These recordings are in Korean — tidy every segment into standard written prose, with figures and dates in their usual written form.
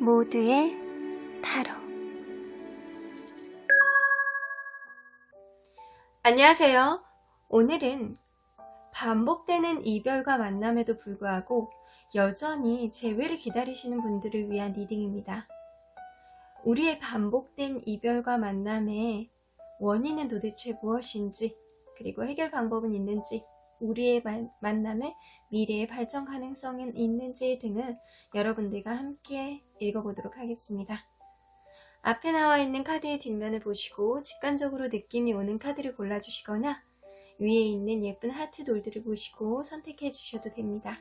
모두의 타로. 안녕하세요. 오늘은 반복되는 이별과 만남에도 불구하고 여전히 재회를 기다리시는 분들을 위한 리딩입니다. 우리의 반복된 이별과 만남의 원인은 도대체 무엇인지, 그리고 해결 방법은 있는지, 우리의 만남의 미래의 발전 가능성은 있는지 등을 여러분들과 함께 읽어보도록 하겠습니다. 앞에 나와 있는 카드의 뒷면을 보시고 직관적으로 느낌이 오는 카드를 골라주시거나 위에 있는 예쁜 하트 돌들을 보시고 선택해 주셔도 됩니다.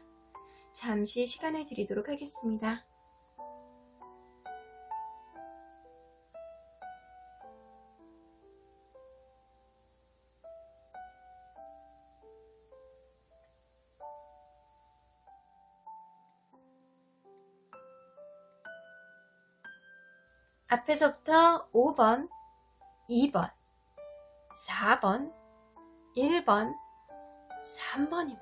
잠시 시간을 드리도록 하겠습니다. 앞에서부터 5번, 2번, 4번, 1번, 3번입니다.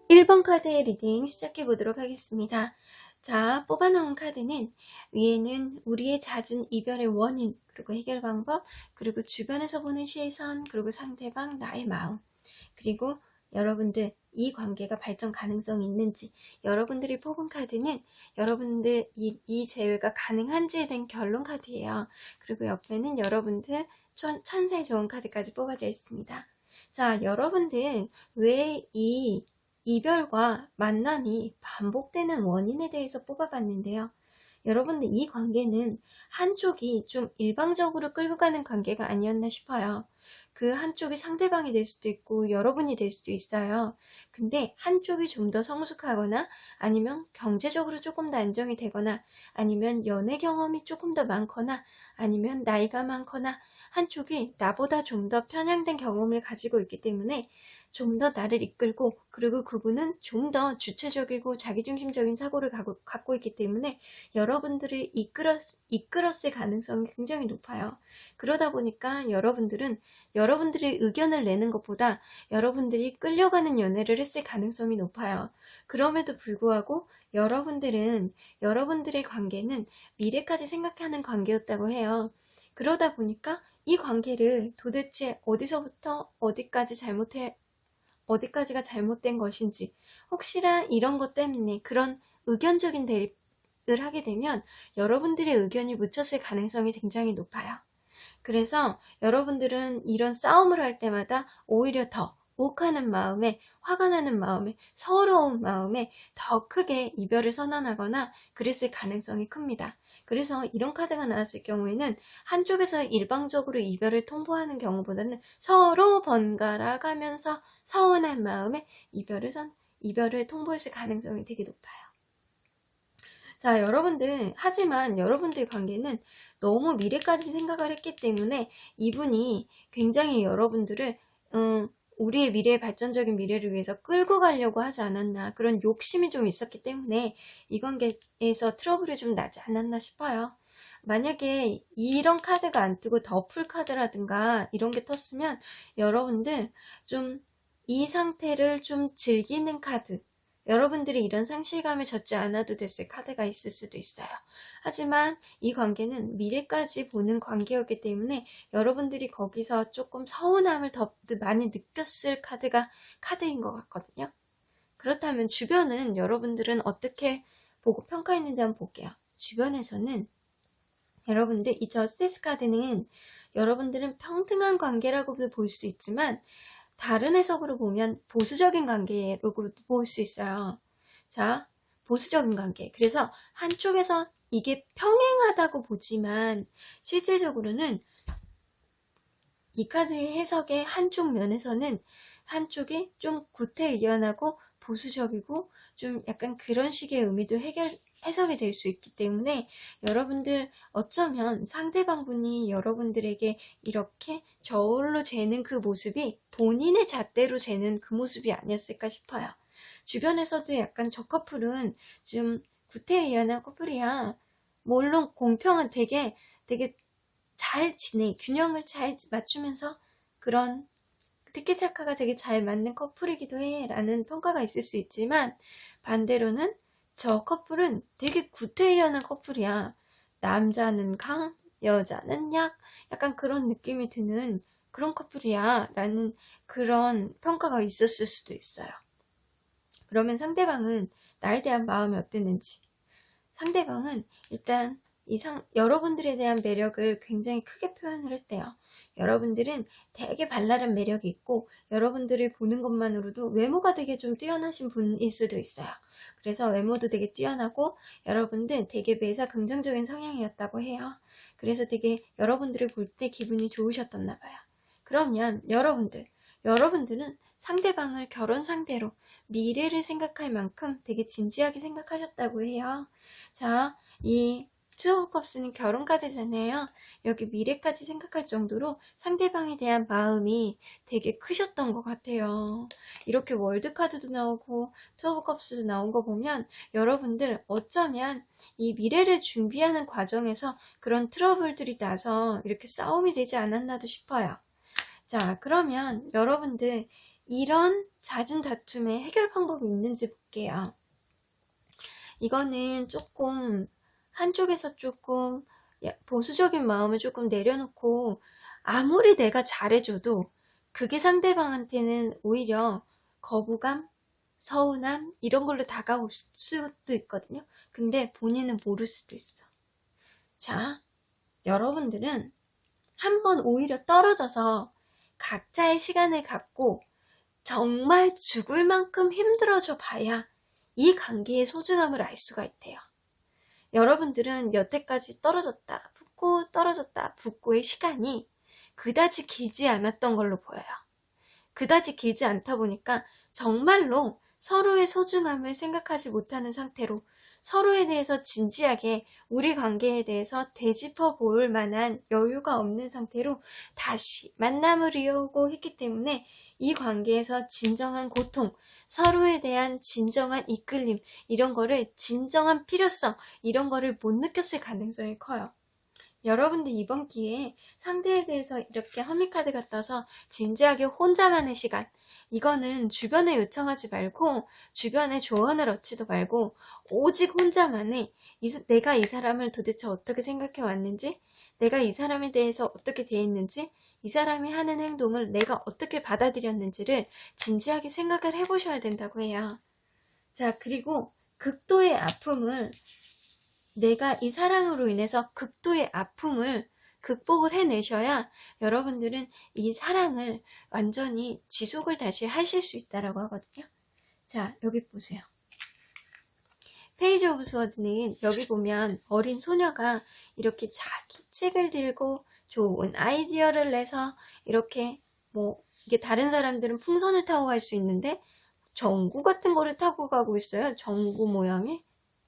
1번 카드의 리딩 시작해 보도록 하겠습니다. 자, 뽑아놓은 카드는 위에는 우리의 잦은 이별의 원인, 그리고 해결 방법, 그리고 주변에서 보는 시선, 그리고 상대방, 나의 마음, 그리고 여러분들 이 관계가 발전 가능성이 있는지, 여러분들이 뽑은 카드는 여러분들 이 재회가 가능한지에 대한 결론 카드예요. 그리고 옆에는 여러분들 천사의 좋은 카드까지 뽑아져 있습니다. 자, 여러분들 왜 이 이별과 만남이 반복되는 원인에 대해서 뽑아봤는데요. 여러분들 이 관계는 한쪽이 좀 일방적으로 끌고 가는 관계가 아니었나 싶어요. 그 한쪽이 상대방이 될 수도 있고 여러분이 될 수도 있어요. 근데 한쪽이 좀 더 성숙하거나 아니면 경제적으로 조금 더 안정이 되거나 아니면 연애 경험이 조금 더 많거나 아니면 나이가 많거나 한쪽이 나보다 좀 더 편향된 경험을 가지고 있기 때문에 좀 더 나를 이끌고, 그리고 그분은 좀 더 주체적이고 자기중심적인 사고를 갖고 있기 때문에 여러분들을 이끌었을 가능성이 굉장히 높아요. 그러다 보니까 여러분들은 여러분들이 의견을 내는 것보다 여러분들이 끌려가는 연애를 했을 가능성이 높아요. 그럼에도 불구하고 여러분들은 여러분들의 관계는 미래까지 생각하는 관계였다고 해요. 그러다 보니까 이 관계를 도대체 어디서부터 어디까지가 잘못된 것인지, 혹시나 이런 것 때문에 그런 의견적인 대립을 하게 되면 여러분들의 의견이 묻혔을 가능성이 굉장히 높아요. 그래서 여러분들은 이런 싸움을 할 때마다 오히려 더 욱하는 마음에, 화가 나는 마음에, 서러운 마음에 더 크게 이별을 선언하거나 그랬을 가능성이 큽니다. 그래서 이런 카드가 나왔을 경우에는 한쪽에서 일방적으로 이별을 통보하는 경우보다는 서로 번갈아 가면서 서운한 마음에 이별을 통보했을 가능성이 되게 높아요. 자, 여러분들, 하지만 여러분들 관계는 너무 미래까지 생각을 했기 때문에 이분이 굉장히 여러분들을 우리의 미래의 발전적인 미래를 위해서 끌고 가려고 하지 않았나, 그런 욕심이 좀 있었기 때문에 이 관계에서 트러블이 좀 나지 않았나 싶어요. 만약에 이런 카드가 안 뜨고 더풀 카드라든가 이런 게 떴으면 여러분들 좀 이 상태를 좀 즐기는 카드, 여러분들이 이런 상실감에 젖지 않아도 됐을 카드가 있을 수도 있어요. 하지만 이 관계는 미래까지 보는 관계였기 때문에 여러분들이 거기서 조금 서운함을 더 많이 느꼈을 카드인 것 같거든요. 그렇다면 주변은 여러분들은 어떻게 보고 평가했는지 한번 볼게요. 주변에서는 여러분들 이 저스티스 카드는 여러분들은 평등한 관계라고도 볼 수 있지만 다른 해석으로 보면 보수적인 관계로 볼 수 있어요. 자, 보수적인 관계. 그래서 한쪽에서 이게 평행하다고 보지만 실질적으로는 이 카드의 해석의 한쪽 면에서는 한쪽이 좀 구태의연하고 보수적이고 좀 약간 그런 식의 의미도 해석이 될 수 있기 때문에 여러분들 어쩌면 상대방분이 여러분들에게 이렇게 저울로 재는 그 모습이 본인의 잣대로 재는 그 모습이 아니었을까 싶어요. 주변에서도 약간 저 커플은 좀 구태의연한 커플이야. 물론 공평한 되게 잘 지내, 균형을 잘 맞추면서 그런 티키타카가 되게 잘 맞는 커플이기도 해 라는 평가가 있을 수 있지만 반대로는 저 커플은 되게 구태의연한 커플이야. 남자는 강, 여자는 약, 약간 그런 느낌이 드는 그런 커플이야 라는 그런 평가가 있었을 수도 있어요. 그러면 상대방은 나에 대한 마음이 어땠는지, 상대방은 일단 여러분들에 대한 매력을 굉장히 크게 표현을 했대요. 여러분들은 되게 발랄한 매력이 있고 여러분들을 보는 것만으로도 외모가 되게 좀 뛰어나신 분일 수도 있어요. 그래서 외모도 되게 뛰어나고 여러분들 되게 매사 긍정적인 성향이었다고 해요. 그래서 되게 여러분들을 볼 때 기분이 좋으셨었나 봐요. 그러면 여러분들은 상대방을 결혼 상대로 미래를 생각할 만큼 되게 진지하게 생각하셨다고 해요. 자, 이 투어 오브 컵스는 결혼 카드잖아요. 여기 미래까지 생각할 정도로 상대방에 대한 마음이 되게 크셨던 것 같아요. 이렇게 월드 카드도 나오고 투어 오브 컵스도 나온 거 보면 여러분들 어쩌면 이 미래를 준비하는 과정에서 그런 트러블들이 나서 이렇게 싸움이 되지 않았나도 싶어요. 자, 그러면 여러분들 이런 잦은 다툼의 해결 방법이 있는지 볼게요. 이거는 조금 한쪽에서 조금 보수적인 마음을 조금 내려놓고 아무리 내가 잘해줘도 그게 상대방한테는 오히려 거부감, 서운함 이런 걸로 다가올 수도 있거든요. 근데 본인은 모를 수도 있어. 자, 여러분들은 한번 오히려 떨어져서 각자의 시간을 갖고 정말 죽을 만큼 힘들어져 봐야 이 관계의 소중함을 알 수가 있대요. 여러분들은 여태까지 떨어졌다 붙고 떨어졌다 붙고의 시간이 그다지 길지 않았던 걸로 보여요. 그다지 길지 않다 보니까 정말로 서로의 소중함을 생각하지 못하는 상태로 서로에 대해서 진지하게 우리 관계에 대해서 되짚어 볼 만한 여유가 없는 상태로 다시 만남을 이어오고 했기 때문에 이 관계에서 진정한 고통, 서로에 대한 진정한 이끌림, 이런 거를 진정한 필요성, 이런 거를 못 느꼈을 가능성이 커요. 여러분들 이번 기회에 상대에 대해서 이렇게 허미카드가 떠서 진지하게 혼자만의 시간, 이거는 주변에 요청하지 말고 주변에 조언을 얻지도 말고 오직 혼자만의 내가 이 사람을 도대체 어떻게 생각해 왔는지, 내가 이 사람에 대해서 어떻게 대했는지, 이 사람이 하는 행동을 내가 어떻게 받아들였는지를 진지하게 생각을 해보셔야 된다고 해요. 자, 그리고 극도의 아픔을, 내가 이 사랑으로 인해서 극도의 아픔을 극복을 해내셔야 여러분들은 이 사랑을 완전히 지속을 다시 하실 수 있다고 하거든요. 자, 여기 보세요. 페이지 오브 스워드는 여기 보면 어린 소녀가 이렇게 자기 책을 들고 좋은 아이디어를 내서 이렇게 이게 다른 사람들은 풍선을 타고 갈 수 있는데 전구 같은 거를 타고 가고 있어요. 전구 모양의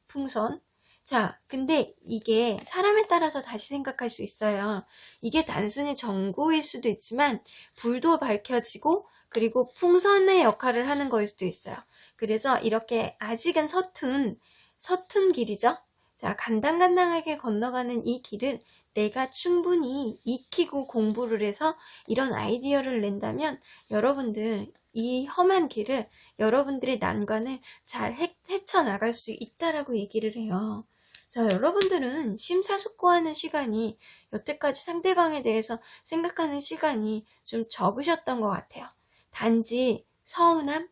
풍선. 자, 근데 이게 사람에 따라서 다시 생각할 수 있어요. 이게 단순히 전구일 수도 있지만 불도 밝혀지고 그리고 풍선의 역할을 하는 거일 수도 있어요. 그래서 이렇게 아직은 서툰 길이죠. 자, 간당간당하게 건너가는 이 길을 내가 충분히 익히고 공부를 해서 이런 아이디어를 낸다면 여러분들 이 험한 길을, 여러분들의 난관을 잘 헤쳐나갈 수 있다라고 얘기를 해요. 자, 여러분들은 심사숙고하는 시간이, 여태까지 상대방에 대해서 생각하는 시간이 좀 적으셨던 것 같아요. 단지 서운함,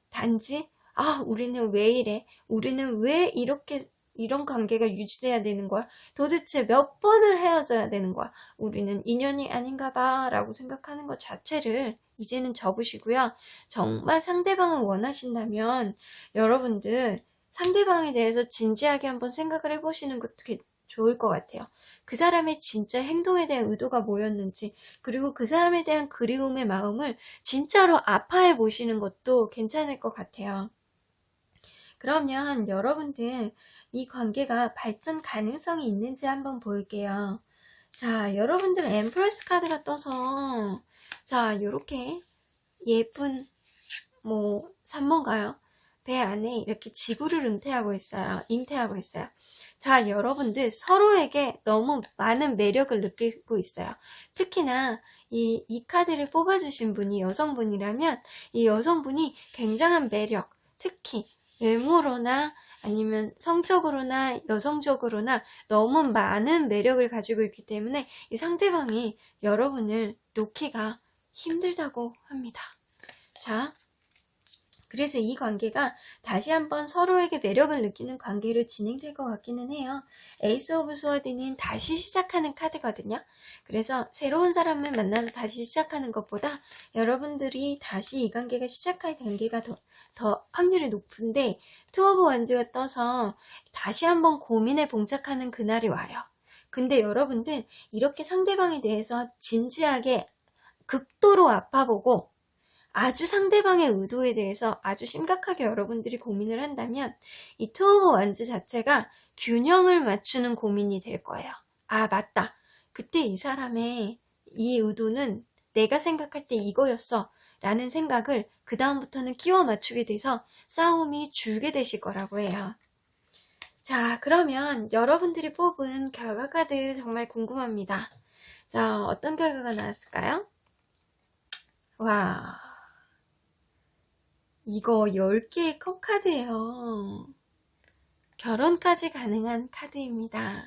단지 우리는 왜 이래? 우리는 왜 이런 관계가 유지돼야 되는 거야? 도대체 몇 번을 헤어져야 되는 거야? 우리는 인연이 아닌가 봐 라고 생각하는 것 자체를 이제는 접으시고요. 정말 상대방을 원하신다면 여러분들 상대방에 대해서 진지하게 한번 생각을 해보시는 것도 좋을 것 같아요. 그 사람의 진짜 행동에 대한 의도가 뭐였는지, 그리고 그 사람에 대한 그리움의 마음을 진짜로 아파해 보시는 것도 괜찮을 것 같아요. 그러면 여러분들 이 관계가 발전 가능성이 있는지 한번 볼게요. 자, 여러분들 엠프레스 카드가 떠서 자, 요렇게 예쁜 산모인가요? 배 안에 이렇게 지구를 잉태하고 있어요. 자, 여러분들 서로에게 너무 많은 매력을 느끼고 있어요. 특히나 이 카드를 뽑아주신 분이 여성분이라면 이 여성분이 굉장한 매력, 특히 외모로나 아니면 성적으로나 여성적으로나 너무 많은 매력을 가지고 있기 때문에 이 상대방이 여러분을 놓기가 힘들다고 합니다. 자, 그래서 이 관계가 다시 한번 서로에게 매력을 느끼는 관계로 진행될 것 같기는 해요. 에이스 오브 스워드는 다시 시작하는 카드거든요. 그래서 새로운 사람을 만나서 다시 시작하는 것보다 여러분들이 다시 이 관계가 시작할 관계가 더 확률이 높은데, 투 오브 원즈가 떠서 다시 한번 고민에 봉착하는 그날이 와요. 근데 여러분들 이렇게 상대방에 대해서 진지하게 극도로 아파보고 아주 상대방의 의도에 대해서 아주 심각하게 여러분들이 고민을 한다면 이 투 오브 원즈 자체가 균형을 맞추는 고민이 될 거예요. 아, 맞다. 그때 이 사람의 이 의도는 내가 생각할 때 이거였어 라는 생각을 그 다음부터는 끼워 맞추게 돼서 싸움이 줄게 되실 거라고 해요. 자, 그러면 여러분들이 뽑은 결과 카드 정말 궁금합니다. 자, 어떤 결과가 나왔을까요? 와, 이거 10개의 컵 카드예요. 결혼까지 가능한 카드입니다.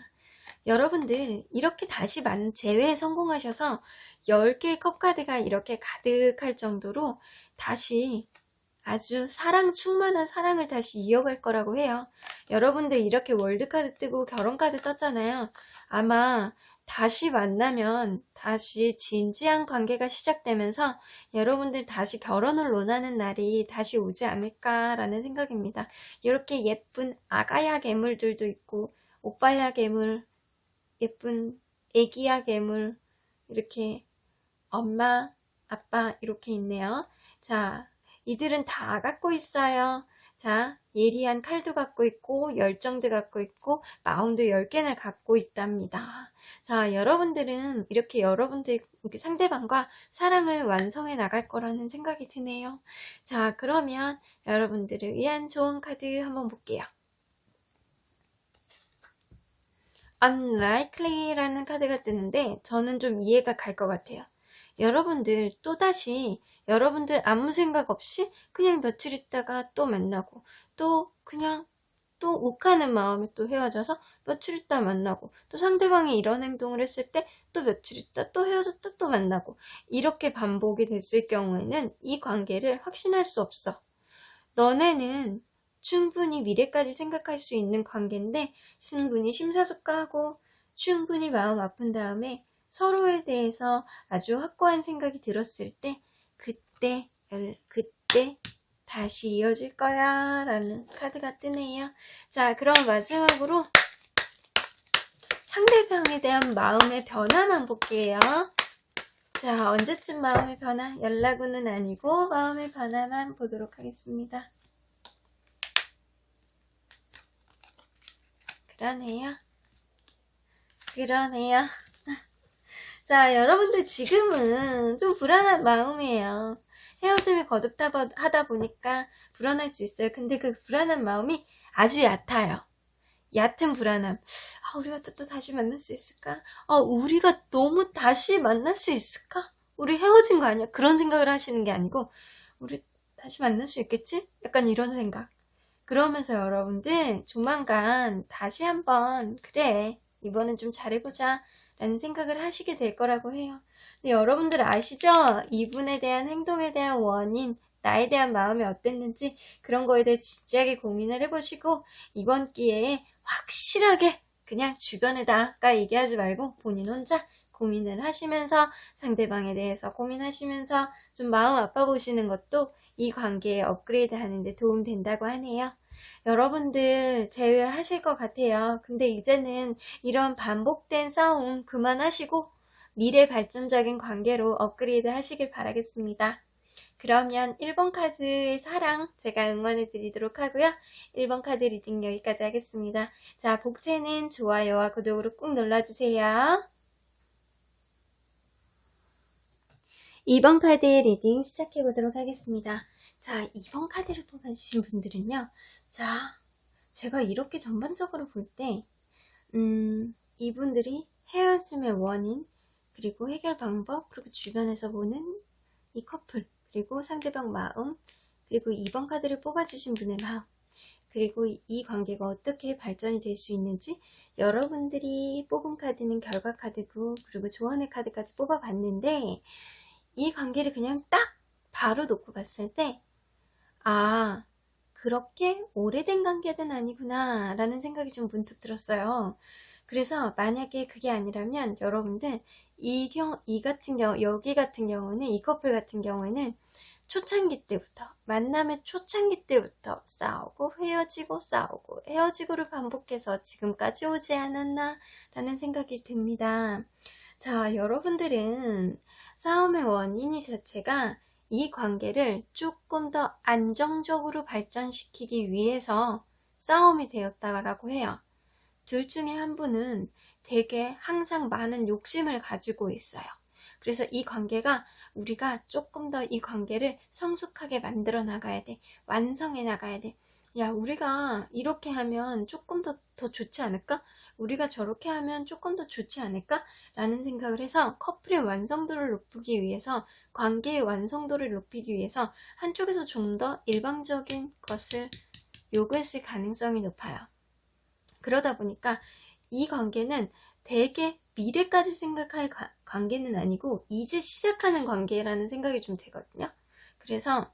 여러분들 이렇게 다시 재회에 성공하셔서 10개의 컵 카드가 이렇게 가득할 정도로 다시 아주 사랑 충만한 사랑을 다시 이어갈 거라고 해요. 여러분들 이렇게 월드카드 뜨고 결혼카드 떴잖아요. 아마 다시 만나면 다시 진지한 관계가 시작되면서 여러분들 다시 결혼을 논하는 날이 다시 오지 않을까라는 생각입니다. 이렇게 예쁜 아가야 괴물들도 있고 오빠야 괴물, 예쁜 애기야 괴물, 이렇게 엄마, 아빠 이렇게 있네요. 자, 이들은 다 갖고 있어요. 자, 예리한 칼도 갖고 있고 열정도 갖고 있고 마음도 10개나 갖고 있답니다. 자, 여러분들은 이렇게 여러분들 상대방과 사랑을 완성해 나갈 거라는 생각이 드네요. 자, 그러면 여러분들을 위한 좋은 카드 한번 볼게요. Unlikely라는 카드가 뜨는데 저는 좀 이해가 갈 것 같아요. 여러분들 또다시 여러분들 아무 생각 없이 그냥 며칠 있다가 또 만나고 또 그냥 또 욱하는 마음에 또 헤어져서 며칠 있다 만나고 또 상대방이 이런 행동을 했을 때 또 며칠 있다 또 헤어졌다 또 만나고 이렇게 반복이 됐을 경우에는 이 관계를 확신할 수 없어. 너네는 충분히 미래까지 생각할 수 있는 관계인데 충분히 심사숙고하고 충분히 마음 아픈 다음에 서로에 대해서 아주 확고한 생각이 들었을 때 그때 다시 이어질 거야 라는 카드가 뜨네요. 자, 그럼 마지막으로 상대방에 대한 마음의 변화만 볼게요. 자, 언제쯤 마음의 변화? 연락은 아니고 마음의 변화만 보도록 하겠습니다. 그러네요. 자, 여러분들 지금은 좀 불안한 마음이에요. 헤어짐이 거듭하다 보니까 불안할 수 있어요. 근데 그 불안한 마음이 아주 얕아요. 얕은 불안함. 아, 우리가 또 다시 만날 수 있을까? 아, 우리가 너무 다시 만날 수 있을까? 우리 헤어진 거 아니야? 그런 생각을 하시는 게 아니고 우리 다시 만날 수 있겠지? 약간 이런 생각. 그러면서 여러분들 조만간 다시 한번 그래 이번엔 좀 잘해보자 라는 생각을 하시게 될 거라고 해요. 근데 여러분들 아시죠? 이분에 대한 행동에 대한 원인, 나에 대한 마음이 어땠는지 그런 거에 대해 진지하게 고민을 해보시고 이번 기회에 확실하게 그냥 주변에다가 얘기하지 말고 본인 혼자 고민을 하시면서 상대방에 대해서 고민하시면서 좀 마음 아파 보시는 것도 이 관계에 업그레이드 하는데 도움 된다고 하네요. 여러분들 제외하실 것 같아요. 근데 이제는 이런 반복된 싸움 그만하시고 미래 발전적인 관계로 업그레이드 하시길 바라겠습니다. 그러면 1번 카드의 사랑 제가 응원해 드리도록 하고요. 1번 카드 리딩 여기까지 하겠습니다. 자, 복채는 좋아요와 구독으로 꾹 눌러주세요. 2번 카드의 리딩 시작해 보도록 하겠습니다. 자, 2번 카드를 뽑아주신 분들은요. 자, 제가 이렇게 전반적으로 볼 때 이분들이 헤어짐의 원인, 그리고 해결 방법, 그리고 주변에서 보는 이 커플, 그리고 상대방 마음, 그리고 2번 카드를 뽑아주신 분의 마음, 그리고 이 관계가 어떻게 발전이 될 수 있는지 여러분들이 뽑은 카드는 결과 카드고 그리고 조언의 카드까지 뽑아봤는데 이 관계를 그냥 딱 바로 놓고 봤을 때 아, 그렇게 오래된 관계는 아니구나 라는 생각이 좀 문득 들었어요. 그래서 만약에 그게 아니라면 여러분들 여기 같은 경우는 이 커플 같은 경우에는 초창기 때부터 만남의 초창기 때부터 싸우고 헤어지고 싸우고 헤어지고를 반복해서 지금까지 오지 않았나 라는 생각이 듭니다. 자, 여러분들은 싸움의 원인이 자체가 이 관계를 조금 더 안정적으로 발전시키기 위해서 싸움이 되었다라고 해요. 둘 중에 한 분은 되게 항상 많은 욕심을 가지고 있어요. 그래서 이 관계가 우리가 조금 더 이 관계를 성숙하게 만들어 나가야 돼. 완성해 나가야 돼. 야, 우리가 이렇게 하면 조금 더 좋지 않을까? 우리가 저렇게 하면 조금 더 좋지 않을까? 라는 생각을 해서 커플의 완성도를 높이기 위해서, 관계의 완성도를 높이기 위해서 한쪽에서 좀 더 일방적인 것을 요구했을 가능성이 높아요. 그러다 보니까 이 관계는 되게 미래까지 생각할 관계는 아니고 이제 시작하는 관계라는 생각이 좀 되거든요. 그래서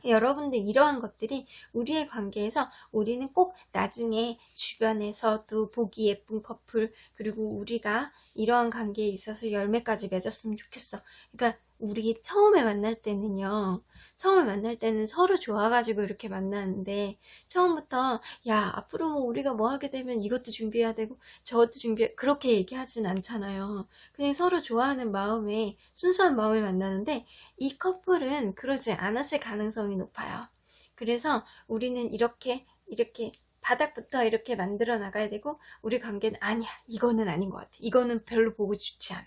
여러분들 이러한 것들이 우리의 관계에서 우리는 꼭 나중에 주변에서도 보기 예쁜 커플, 그리고 우리가 이러한 관계에 있어서 열매까지 맺었으면 좋겠어. 그러니까 우리 처음에 만날 때는 서로 좋아가지고 이렇게 만나는데 처음부터 야, 앞으로 뭐 우리가 뭐 하게 되면 이것도 준비해야 되고 저것도 그렇게 얘기하진 않잖아요. 그냥 서로 좋아하는 마음에, 순수한 마음에 만나는데 이 커플은 그러지 않았을 가능성이 높아요. 그래서 우리는 이렇게 바닥부터 이렇게 만들어 나가야 되고, 우리 관계는 아니야, 이거는 아닌 것 같아, 이거는 별로 보고 싶지 않아,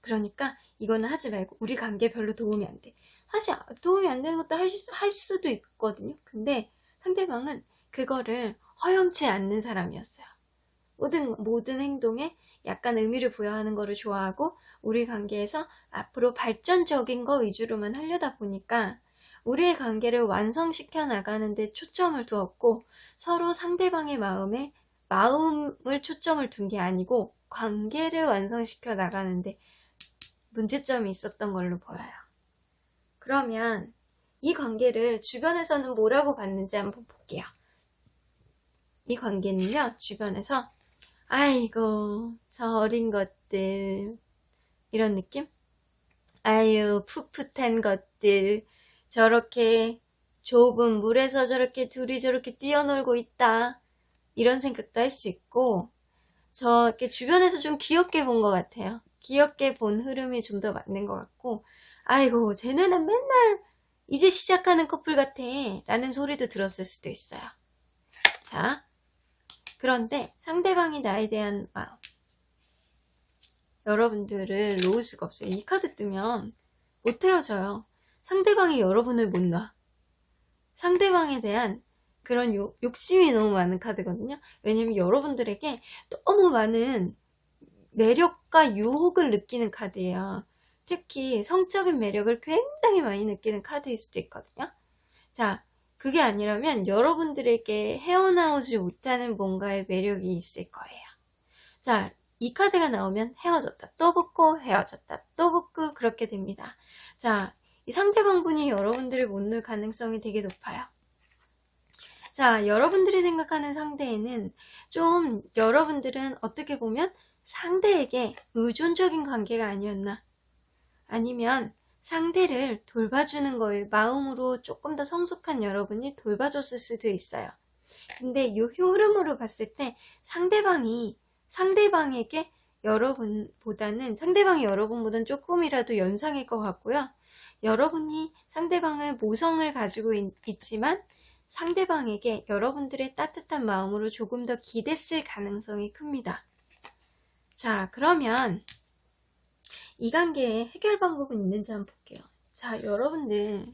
그러니까 이거는 하지 말고, 우리 관계 별로 도움이 안 돼. 사실 도움이 안 되는 것도 할 수도 있거든요. 근데 상대방은 그거를 허용치 않는 사람이었어요. 모든 행동에 약간 의미를 부여하는 거를 좋아하고, 우리 관계에서 앞으로 발전적인 거 위주로만 하려다 보니까 우리의 관계를 완성시켜 나가는데 초점을 두었고, 서로 상대방의 마음을 초점을 둔 게 아니고 관계를 완성시켜 나가는데 문제점이 있었던 걸로 보여요. 그러면 이 관계를 주변에서는 뭐라고 봤는지 한번 볼게요. 이 관계는요, 주변에서 아이고 저 어린 것들, 이런 느낌? 아유 풋풋한 것들, 저렇게 좁은 물에서 둘이 저렇게 뛰어놀고 있다, 이런 생각도 할 수 있고, 이렇게 주변에서 좀 귀엽게 본 것 같아요. 귀엽게 본 흐름이 좀 더 맞는 것 같고, 아이고 쟤네는 맨날 이제 시작하는 커플 같아 라는 소리도 들었을 수도 있어요. 자, 그런데 상대방이 나에 대한 마음, 여러분들을 놓을 수가 없어요. 이 카드 뜨면 못 헤어져요. 상대방이 여러분을 못 놔. 상대방에 대한 그런 욕심이 너무 많은 카드거든요. 왜냐면 여러분들에게 너무 많은 매력과 유혹을 느끼는 카드예요. 특히 성적인 매력을 굉장히 많이 느끼는 카드일 수도 있거든요. 자, 그게 아니라면 여러분들에게 헤어나오지 못하는 뭔가의 매력이 있을 거예요. 자, 이 카드가 나오면 헤어졌다 또 붙고 헤어졌다 또 붙고 그렇게 됩니다. 자, 이 상대방 분이 여러분들을 못 놓을 가능성이 되게 높아요. 자, 여러분들이 생각하는 상대에는 좀, 여러분들은 어떻게 보면 상대에게 의존적인 관계가 아니었나, 아니면 상대를 돌봐주는 거에 마음으로 조금 더 성숙한 여러분이 돌봐줬을 수도 있어요. 근데 이 흐름으로 봤을 때 상대방이 상대방이 여러분보다는 조금이라도 연상일 것 같고요. 여러분이 상대방을 모성을 가지고 있지만 상대방에게 여러분들의 따뜻한 마음으로 조금 더 기댔을 가능성이 큽니다. 자, 그러면 이 관계의 해결 방법은 있는지 한번 볼게요. 자, 여러분들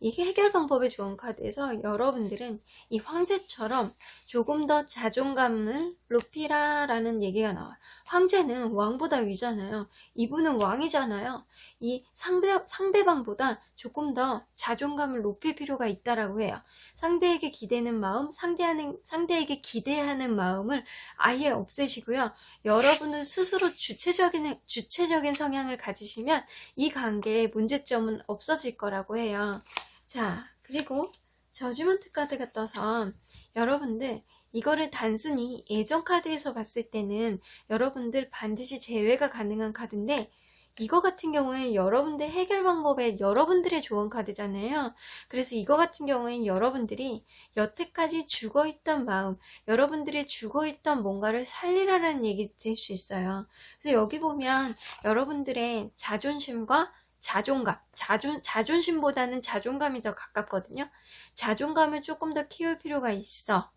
이게 해결 방법에 좋은 카드에서 여러분들은 이 황제처럼 조금 더 자존감을 높이라 라는 얘기가 나와요. 황제는 왕보다 위잖아요. 이분은 왕이잖아요. 이 상대방보다 조금 더 자존감을 높일 필요가 있다라고 해요. 상대에게 기대는 마음, 상대에게 기대하는 마음을 아예 없애시고요. 여러분은 스스로 주체적인 성향을 가지시면 이 관계의 문제점은 없어질 거라고 해요. 자, 그리고 저지먼트 카드가 떠서 여러분들 이거를 단순히 애정 카드에서 봤을 때는 여러분들 반드시 제외가 가능한 카드인데, 이거 같은 경우는 여러분들 해결 방법에 여러분들의 좋은 카드잖아요. 그래서 이거 같은 경우엔 여러분들이 여태까지 죽어있던 마음, 여러분들이 죽어있던 뭔가를 살리라는 얘기 될 수 있어요. 그래서 여기 보면 여러분들의 자존심과 자존심보다는 자존감이 더 가깝거든요. 자존감을 조금 더 키울 필요가 있어.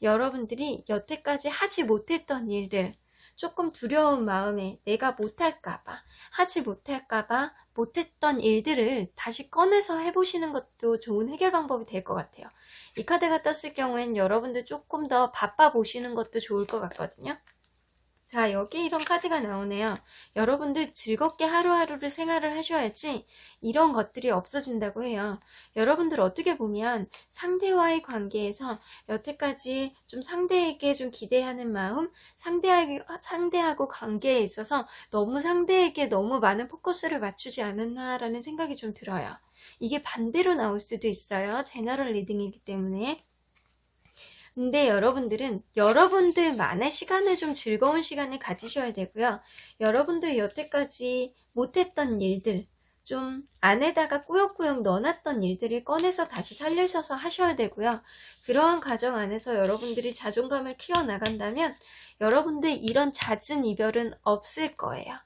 여러분들이 여태까지 하지 못했던 일들, 조금 두려운 마음에 내가 못할까봐, 하지 못할까봐 못했던 일들을 다시 꺼내서 해보시는 것도 좋은 해결 방법이 될 것 같아요. 이 카드가 떴을 경우엔 여러분들 조금 더 바빠 보시는 것도 좋을 것 같거든요. 자, 여기 이런 카드가 나오네요. 여러분들 즐겁게 하루하루를 생활을 하셔야지 이런 것들이 없어진다고 해요. 여러분들 어떻게 보면 상대와의 관계에서 여태까지 좀 상대에게 좀 기대하는 마음, 상대하고 관계에 있어서 상대에게 너무 많은 포커스를 맞추지 않았나라는 생각이 좀 들어요. 이게 반대로 나올 수도 있어요. 제너럴 리딩이기 때문에. 근데 여러분들은 여러분들만의 시간을 좀 즐거운 시간을 가지셔야 되고요. 여러분들 여태까지 못했던 일들, 좀 안에다가 꾸역꾸역 넣어놨던 일들을 꺼내서 다시 살리셔서 하셔야 되고요. 그러한 과정 안에서 여러분들이 자존감을 키워나간다면 여러분들 이런 잦은 이별은 없을 거예요.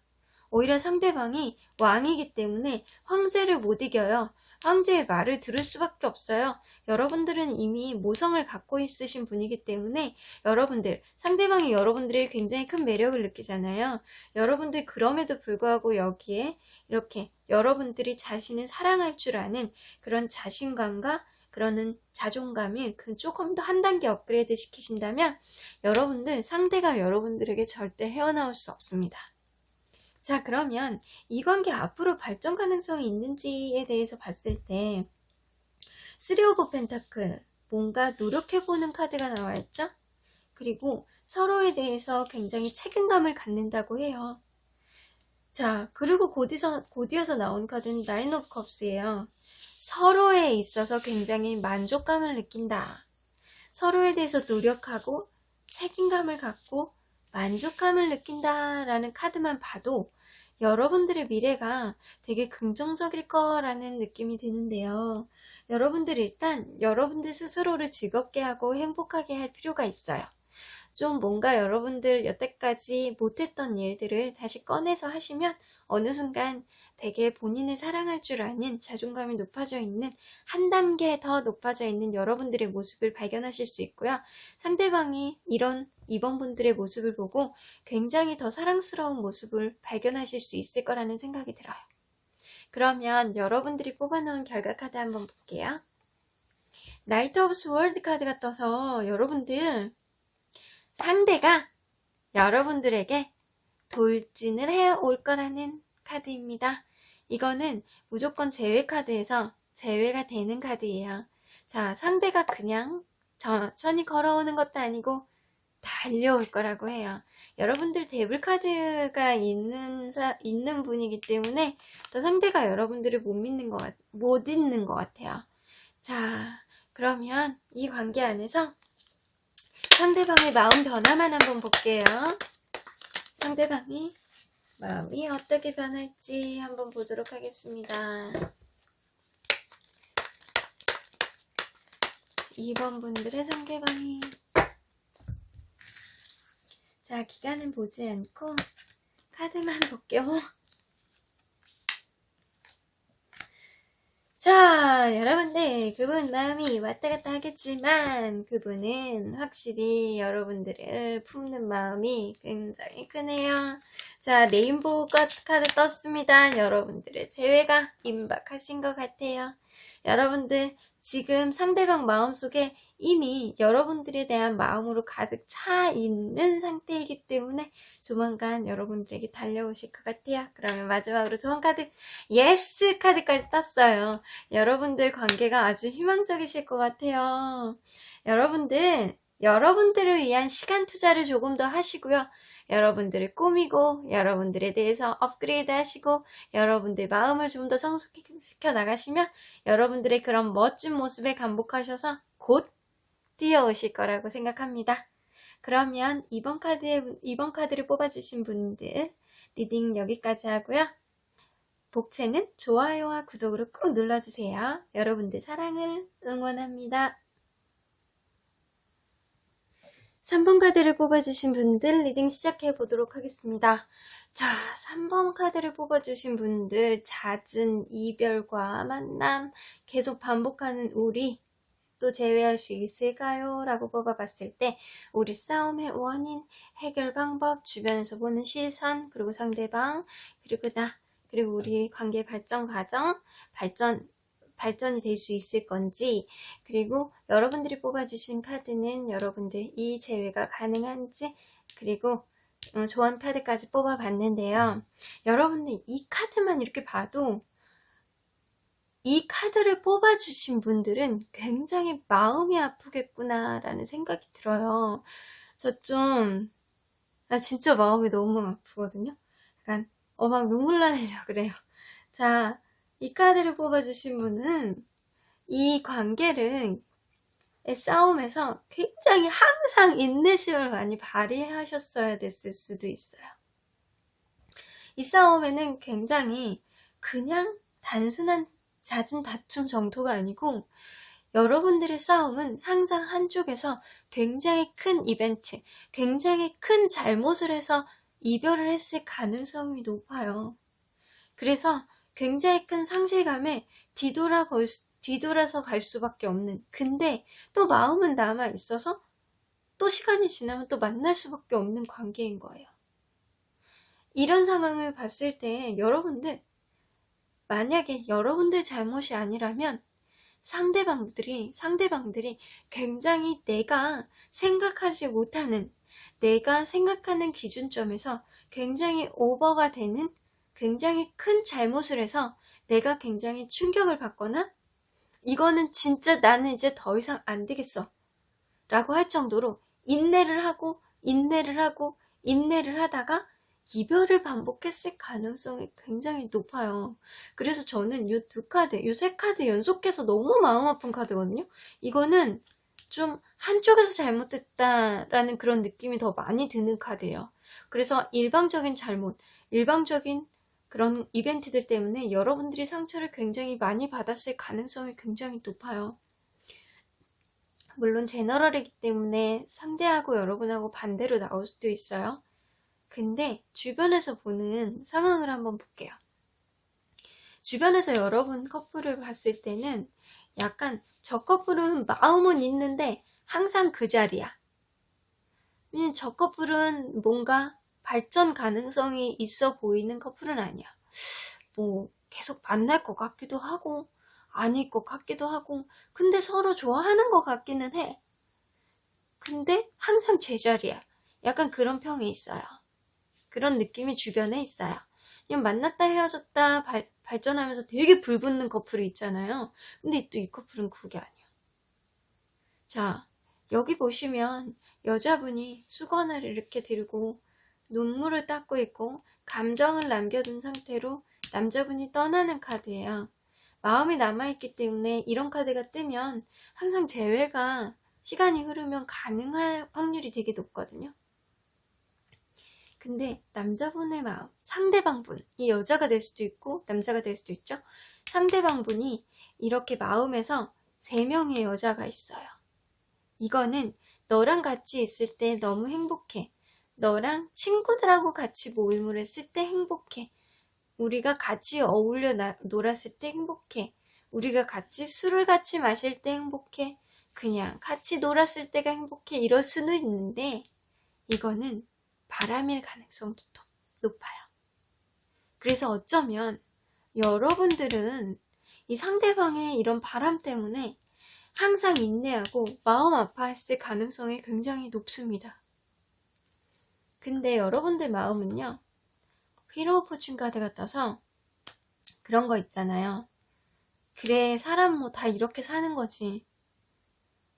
오히려 상대방이 왕이기 때문에 황제를 못 이겨요. 황제의 말을 들을 수밖에 없어요. 여러분들은 이미 모성을 갖고 있으신 분이기 때문에 상대방이 여러분들의 굉장히 큰 매력을 느끼잖아요. 여러분들 그럼에도 불구하고 여기에 이렇게 여러분들이 자신을 사랑할 줄 아는 그런 자신감과 그러는 자존감을 조금 더 한 단계 업그레이드 시키신다면 여러분들 상대가 여러분들에게 절대 헤어나올 수 없습니다. 자, 그러면 이 관계 앞으로 발전 가능성이 있는지에 대해서 봤을 때 쓰리 오브 펜타클, 뭔가 노력해보는 카드가 나와있죠? 그리고 서로에 대해서 굉장히 책임감을 갖는다고 해요. 자, 그리고 곧이어서 나온 카드는 나인 오브 컵스예요. 서로에 있어서 굉장히 만족감을 느낀다. 서로에 대해서 노력하고 책임감을 갖고 만족감을 느낀다라는 카드만 봐도 여러분들의 미래가 되게 긍정적일 거라는 느낌이 드는데요. 여러분들 일단 여러분들 스스로를 즐겁게 하고 행복하게 할 필요가 있어요. 좀 뭔가 여러분들 여태까지 못했던 일들을 다시 꺼내서 하시면 어느 순간 되게 본인을 사랑할 줄 아는 자존감이 높아져 있는, 한 단계 더 높아져 있는 여러분들의 모습을 발견하실 수 있고요. 상대방이 이번 분들의 모습을 보고 굉장히 더 사랑스러운 모습을 발견하실 수 있을 거라는 생각이 들어요. 그러면 여러분들이 뽑아놓은 결과 카드 한번 볼게요. 나이트 오브 스월드 카드가 떠서 여러분들 상대가 여러분들에게 돌진을 해올 거라는 카드입니다. 이거는 무조건 제외 카드에서 제외가 되는 카드예요. 자, 상대가 그냥 천천히 걸어오는 것도 아니고 달려올 거라고 해요. 여러분들 데블 카드가 있는 분이기 때문에 더 상대가 여러분들을 못 잊는 것 같아요. 자, 그러면 이 관계 안에서 상대방의 마음 변화만 한번 볼게요. 상대방이 마음이 어떻게 변할지 한번 보도록 하겠습니다. 2번 분들의 상대방이, 자, 기간은 보지 않고 카드만 볼게요. 자, 여러분들, 그분 마음이 왔다 갔다 하겠지만 그분은 확실히 여러분들을 품는 마음이 굉장히 크네요. 자, 레인보우 카드 떴습니다. 여러분들의 재회가 임박하신 것 같아요. 여러분들, 지금 상대방 마음속에 이미 여러분들에 대한 마음으로 가득 차 있는 상태이기 때문에 조만간 여러분들에게 달려오실 것 같아요. 그러면 마지막으로 좋은 카드, 예스 카드까지 땄어요. 여러분들 관계가 아주 희망적이실 것 같아요. 여러분들을 위한 시간 투자를 조금 더 하시고요. 여러분들을 꾸미고 여러분들에 대해서 업그레이드 하시고 여러분들 마음을 좀 더 성숙시켜 나가시면 여러분들의 그런 멋진 모습에 감복하셔서 곧 뛰어오실 거라고 생각합니다. 그러면 이번 카드를 뽑아주신 분들 리딩 여기까지 하고요. 복채는 좋아요와 구독으로 꾹 눌러주세요. 여러분들 사랑을 응원합니다. 3번 카드를 뽑아주신 분들 리딩 시작해 보도록 하겠습니다. 자, 3번 카드를 뽑아주신 분들, 잦은 이별과 만남, 계속 반복하는 우리 또 제외할 수 있을까요? 라고 뽑아봤을 때 우리 싸움의 원인, 해결 방법, 주변에서 보는 시선, 그리고 상대방, 그리고 나, 그리고 우리 관계 발전 과정, 발전이 될 수 있을 건지, 그리고 여러분들이 뽑아주신 카드는 여러분들 이 제외가 가능한지, 그리고 조언 카드까지 뽑아봤는데요. 여러분들 이 카드만 이렇게 봐도 이 카드를 뽑아주신 분들은 굉장히 마음이 아프겠구나 라는 생각이 들어요. 나 진짜 마음이 너무 아프거든요. 약간 막 눈물 나려고 그래요. 자, 이 카드를 뽑아주신 분은 이 관계를 싸움에서 굉장히 항상 인내심을 많이 발휘하셨어야 됐을 수도 있어요. 이 싸움에는 굉장히 그냥 단순한 잦은 다툼 정도가 아니고 여러분들의 싸움은 항상 한쪽에서 굉장히 큰 이벤트, 굉장히 큰 잘못을 해서 이별을 했을 가능성이 높아요. 그래서 굉장히 큰 상실감에 뒤돌아서 갈 수밖에 없는, 근데 또 마음은 남아 있어서 또 시간이 지나면 또 만날 수밖에 없는 관계인 거예요. 이런 상황을 봤을 때 여러분들, 만약에 여러분들 잘못이 아니라면 상대방들이 굉장히 내가 생각하는 기준점에서 굉장히 오버가 되는 굉장히 큰 잘못을 해서 내가 굉장히 충격을 받거나 이거는 진짜 나는 이제 더 이상 안 되겠어 라고 할 정도로 인내를 하고 하다가 이별을 반복했을 가능성이 굉장히 높아요. 그래서 저는 이 세 카드 연속해서 너무 마음 아픈 카드거든요. 이거는 좀 한쪽에서 잘못됐다라는 그런 느낌이 더 많이 드는 카드예요. 그래서 일방적인 그런 이벤트들 때문에 여러분들이 상처를 굉장히 많이 받았을 가능성이 굉장히 높아요. 물론 제너럴이기 때문에 상대하고 여러분하고 반대로 나올 수도 있어요. 근데 주변에서 보는 상황을 한번 볼게요. 주변에서 여러분 커플을 봤을 때는 약간 저 커플은 마음은 있는데 항상 그 자리야. 저 커플은 뭔가 발전 가능성이 있어 보이는 커플은 아니야. 뭐 계속 만날 것 같기도 하고 아닐 것 같기도 하고 근데 서로 좋아하는 것 같기는 해. 근데 항상 제자리야. 약간 그런 평이 있어요. 그런 느낌이 주변에 있어요. 그냥 만났다 헤어졌다 발전하면서 되게 불붙는 커플이 있잖아요. 근데 또 이 커플은 그게 아니야. 자, 여기 보시면 여자분이 수건을 이렇게 들고 눈물을 닦고 있고 감정을 남겨둔 상태로 남자분이 떠나는 카드예요. 마음이 남아있기 때문에 이런 카드가 뜨면 항상 재회가 시간이 흐르면 가능할 확률이 되게 높거든요. 근데 남자분의 마음, 상대방분, 이 여자가 될 수도 있고 남자가 될 수도 있죠. 상대방분이 이렇게 마음에서 3명의 여자가 있어요. 이거는 너랑 같이 있을 때 너무 행복해. 너랑 친구들하고 같이 모임을 했을 때 행복해. 우리가 같이 어울려 놀았을 때 행복해. 우리가 같이 술을 같이 마실 때 행복해. 그냥 같이 놀았을 때가 행복해. 이럴 수는 있는데 이거는 바람일 가능성도 높아요. 그래서 어쩌면 여러분들은 이 상대방의 이런 바람 때문에 항상 인내하고 마음 아파했을 가능성이 굉장히 높습니다. 근데 여러분들 마음은요, 휠 오브 포춘 카드 같아서 그런 거 있잖아요. 그래, 사람 뭐 다 이렇게 사는 거지.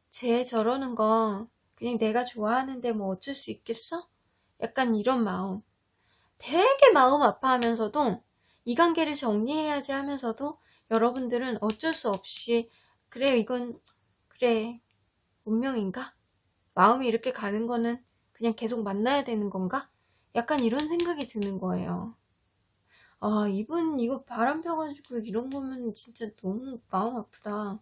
쟤 저러는 거 그냥 내가 좋아하는데 뭐 어쩔 수 있겠어? 약간 이런 마음. 되게 마음 아파하면서도 이 관계를 정리해야지 하면서도 여러분들은 어쩔 수 없이 그래, 이건 그래, 운명인가? 마음이 이렇게 가는 거는 그냥 계속 만나야 되는 건가? 약간 이런 생각이 드는 거예요. 아, 이분 이거 바람 펴가지고 이런 거면 진짜 너무 마음 아프다.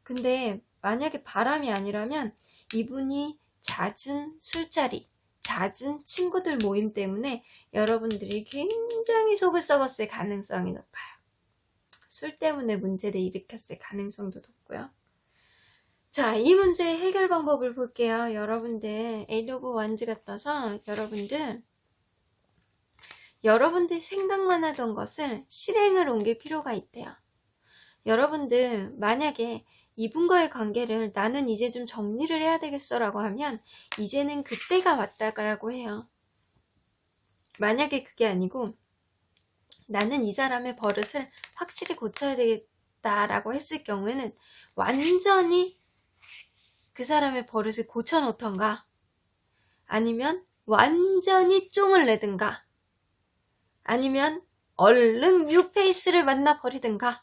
근데 만약에 바람이 아니라면 이분이 잦은 술자리, 잦은 친구들 모임 때문에 여러분들이 굉장히 속을 썩었을 가능성이 높아요. 술 때문에 문제를 일으켰을 가능성도 높고요. 자, 이 문제의 해결 방법을 볼게요. 여러분들 에이드 오브 원즈 같아서 여러분들 생각만 하던 것을 실행을 옮길 필요가 있대요. 여러분들 만약에 이분과의 관계를 나는 이제 좀 정리를 해야 되겠어 라고 하면 이제는 그때가 왔다라고 해요. 만약에 그게 아니고 나는 이 사람의 버릇을 확실히 고쳐야 되겠다라고 했을 경우에는 완전히 그 사람의 버릇을 고쳐놓던가 아니면 완전히 쫑을 내든가 아니면 얼른 뉴페이스를 만나버리든가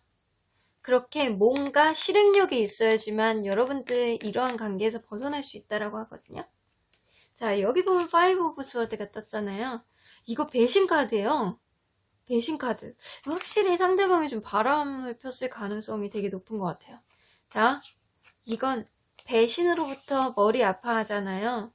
그렇게 뭔가 실행력이 있어야지만 여러분들 이러한 관계에서 벗어날 수 있다라고 하거든요. 자, 여기 보면 5 오브 스워드가 떴잖아요. 이거 배신 카드예요. 배신 카드. 확실히 상대방이 좀 바람을 폈을 가능성이 되게 높은 것 같아요. 자, 이건 배신으로부터 머리 아파하잖아요.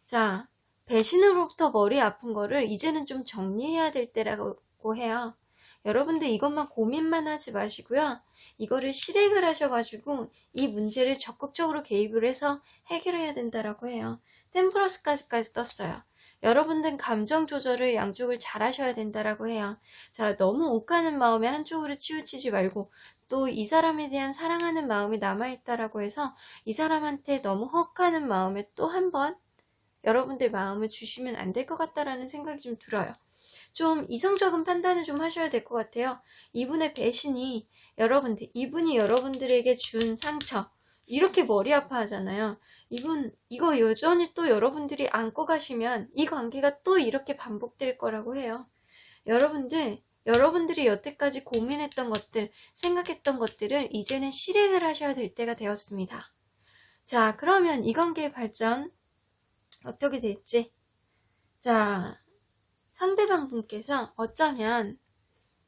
자, 배신으로부터 머리 아픈 거를 이제는 좀 정리해야 될 때라고 해요. 여러분들 이것만 고민만 하지 마시고요. 이거를 실행을 하셔가지고 이 문제를 적극적으로 개입을 해서 해결해야 된다라고 해요. 템플러스까지 떴어요. 여러분들 감정 조절을 양쪽을 잘 하셔야 된다라고 해요. 자, 너무 욱하는 마음에 한쪽으로 치우치지 말고 또 이 사람에 대한 사랑하는 마음이 남아있다라고 해서 이 사람한테 너무 헉하는 마음에 또 한 번 여러분들 마음을 주시면 안 될 것 같다라는 생각이 좀 들어요. 좀 이성적인 판단을 좀 하셔야 될 것 같아요. 이분의 배신이 이분이 여러분들에게 준 상처, 이렇게 머리 아파하잖아요. 이거 여전히 또 여러분들이 안고 가시면 이 관계가 또 이렇게 반복될 거라고 해요. 여러분들이 여태까지 고민했던 것들, 생각했던 것들을 이제는 실행을 하셔야 될 때가 되었습니다. 자, 그러면 이 관계의 발전 어떻게 될지. 자, 상대방 분께서 어쩌면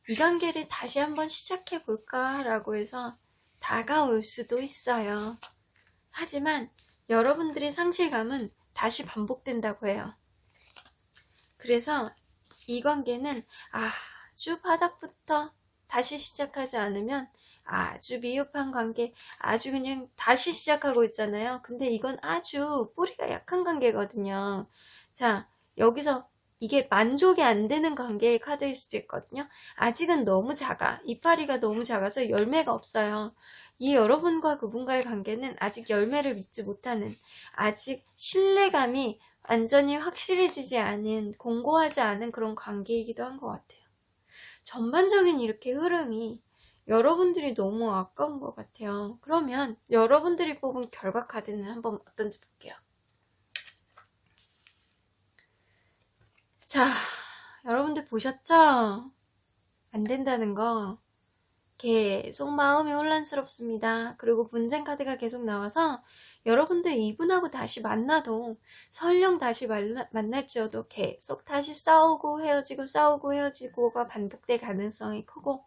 이 관계를 다시 한번 시작해 볼까 라고 해서 다가올 수도 있어요. 하지만 여러분들의 상실감은 다시 반복된다고 해요. 그래서 이 관계는 아주 바닥부터 다시 시작하지 않으면 아주 미흡한 관계, 아주 그냥 다시 시작하고 있잖아요. 근데 이건 아주 뿌리가 약한 관계거든요. 자, 여기서 이게 만족이 안 되는 관계의 카드일 수도 있거든요. 아직은 너무 작아. 이파리가 너무 작아서 열매가 없어요. 이 여러분과 그분과의 관계는 아직 열매를 맺지 못하는, 아직 신뢰감이 완전히 확실해지지 않은, 공고하지 않은 그런 관계이기도 한 것 같아요. 전반적인 이렇게 흐름이 여러분들이 너무 아까운 것 같아요. 그러면 여러분들이 뽑은 결과 카드는 한번 어떤지 볼게요. 자, 여러분들 보셨죠? 안 된다는 거. 계속 마음이 혼란스럽습니다. 그리고 분쟁 카드가 계속 나와서 여러분들 이분하고 다시 만나도 설령 다시 만날지어도 계속 다시 싸우고 헤어지고가 반복될 가능성이 크고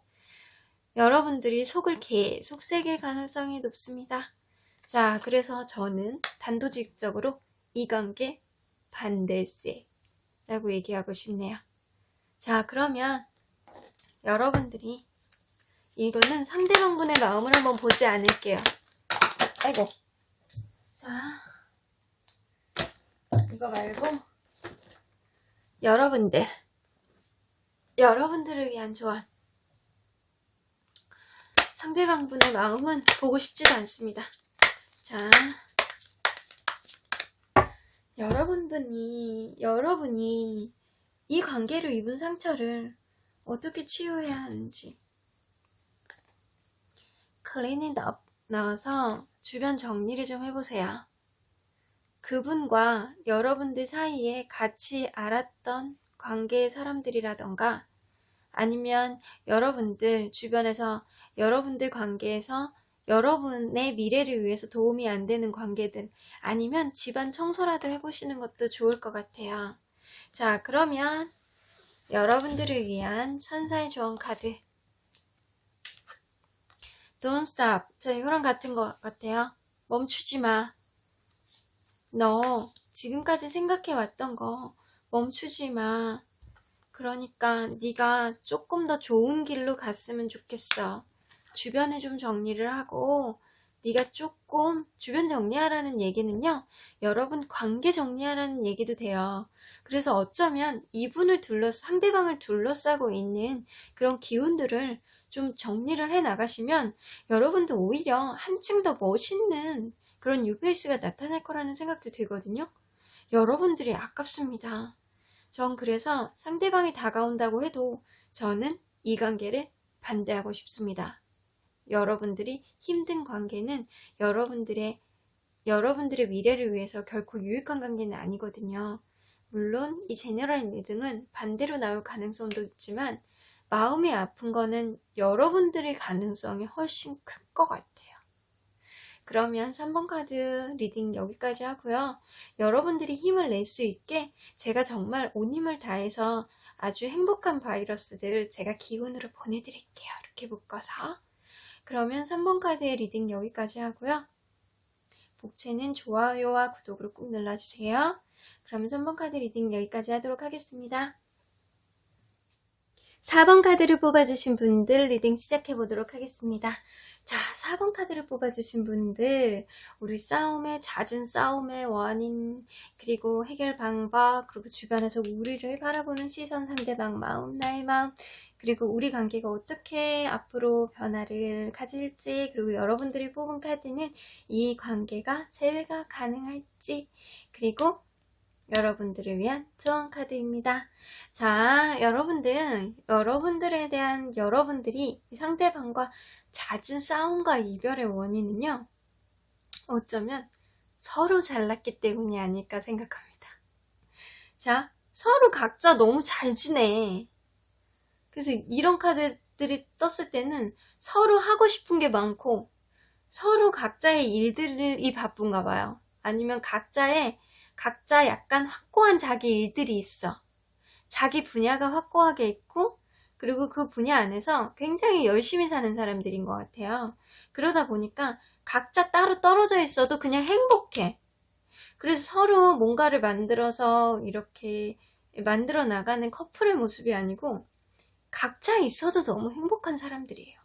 여러분들이 속을 계속 새길 가능성이 높습니다. 자, 그래서 저는 단도직입적으로 이 관계 반댈세 라고 얘기하고 싶네요. 자, 그러면 여러분들이 이거는 상대방분의 마음을 한번 보지 않을게요. 아이고. 자, 이거 말고 여러분들을 위한 조언. 상대방분의 마음은 보고 싶지도 않습니다. 자, 여러분이 이 관계로 입은 상처를 어떻게 치유해야 하는지. Clean it up 나와서 주변 정리를 좀 해보세요. 그분과 여러분들 사이에 같이 알았던 관계의 사람들이라던가 아니면 여러분들 주변에서 여러분들 관계에서 여러분의 미래를 위해서 도움이 안 되는 관계들 아니면 집안 청소라도 해보시는 것도 좋을 것 같아요. 자, 그러면 여러분들을 위한 천사의 조언 카드 Don't stop. 저 이거랑 같은 것 같아요. 멈추지 마. 너 지금까지 생각해왔던 거 멈추지 마. 그러니까 네가 조금 더 좋은 길로 갔으면 좋겠어. 주변에 좀 정리를 하고 네가 조금 주변 정리하라는 얘기는요. 여러분 관계 정리하라는 얘기도 돼요. 그래서 어쩌면 이분을 상대방을 둘러싸고 있는 그런 기운들을 좀 정리를 해 나가시면 여러분도 오히려 한층 더 멋있는 그런 뉴페이스가 나타날 거라는 생각도 들거든요. 여러분들이 아깝습니다. 전 그래서 상대방이 다가온다고 해도 저는 이 관계를 반대하고 싶습니다. 여러분들이 힘든 관계는 여러분들의 미래를 위해서 결코 유익한 관계는 아니거든요. 물론 이 제너럴 리딩은 반대로 나올 가능성도 있지만 마음이 아픈 거는 여러분들의 가능성이 훨씬 큰 것 같아요. 그러면 3번 카드 리딩 여기까지 하고요. 여러분들이 힘을 낼 수 있게 제가 정말 온 힘을 다해서 아주 행복한 바이러스들 제가 기운으로 보내드릴게요. 이렇게 묶어서. 그러면 3번 카드의 리딩 여기까지 하고요. 복채는 좋아요와 구독을 꾹 눌러주세요. 그럼 3번 카드 리딩 여기까지 하도록 하겠습니다. 4번 카드를 뽑아주신 분들 리딩 시작해보도록 하겠습니다. 자, 4번 카드를 뽑아주신 분들 우리 잦은 싸움의 원인 그리고 해결 방법 그리고 주변에서 우리를 바라보는 시선 상대방 마음 나의 마음 그리고 우리 관계가 어떻게 앞으로 변화를 가질지 그리고 여러분들이 뽑은 카드는 이 관계가 재회가 가능할지 그리고 여러분들을 위한 조언 카드입니다. 자, 여러분들에 대한 여러분들이 상대방과 잦은 싸움과 이별의 원인은요. 어쩌면 서로 잘났기 때문이 아닐까 생각합니다. 자, 서로 각자 너무 잘 지내. 그래서 이런 카드들이 떴을 때는 서로 하고 싶은 게 많고 서로 각자의 일들이 바쁜가 봐요. 아니면 각자 약간 확고한 자기 일들이 있어. 자기 분야가 확고하게 있고 그리고 그 분야 안에서 굉장히 열심히 사는 사람들인 것 같아요. 그러다 보니까 각자 따로 떨어져 있어도 그냥 행복해. 그래서 서로 뭔가를 만들어서 이렇게 만들어 나가는 커플의 모습이 아니고 각자 있어도 너무 행복한 사람들이에요.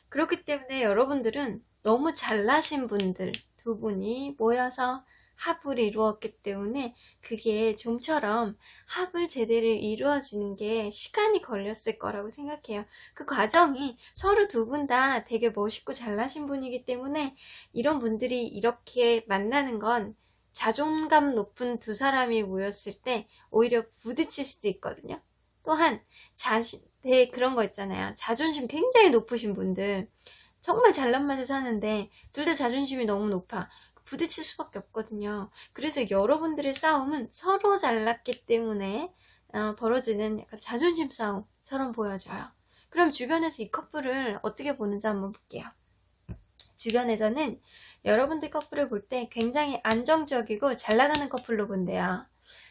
그렇기 때문에 여러분들은 너무 잘나신 분들 두 분이 모여서 합을 이루었기 때문에 그게 좀처럼 합을 제대로 이루어지는 게 시간이 걸렸을 거라고 생각해요. 그 과정이 서로 두 분 다 되게 멋있고 잘나신 분이기 때문에 이런 분들이 이렇게 만나는 건 자존감 높은 두 사람이 모였을 때 오히려 부딪힐 수도 있거든요. 또한 그런 거 있잖아요. 자존심 굉장히 높으신 분들 정말 잘난 맛에 사는데 둘 다 자존심이 너무 높아. 부딪힐 수밖에 없거든요. 그래서 여러분들의 싸움은 서로 잘났기 때문에 벌어지는 약간 자존심 싸움처럼 보여져요. 그럼 주변에서 이 커플을 어떻게 보는지 한번 볼게요. 주변에서는 여러분들 커플을 볼 때 굉장히 안정적이고 잘 나가는 커플로 본대요.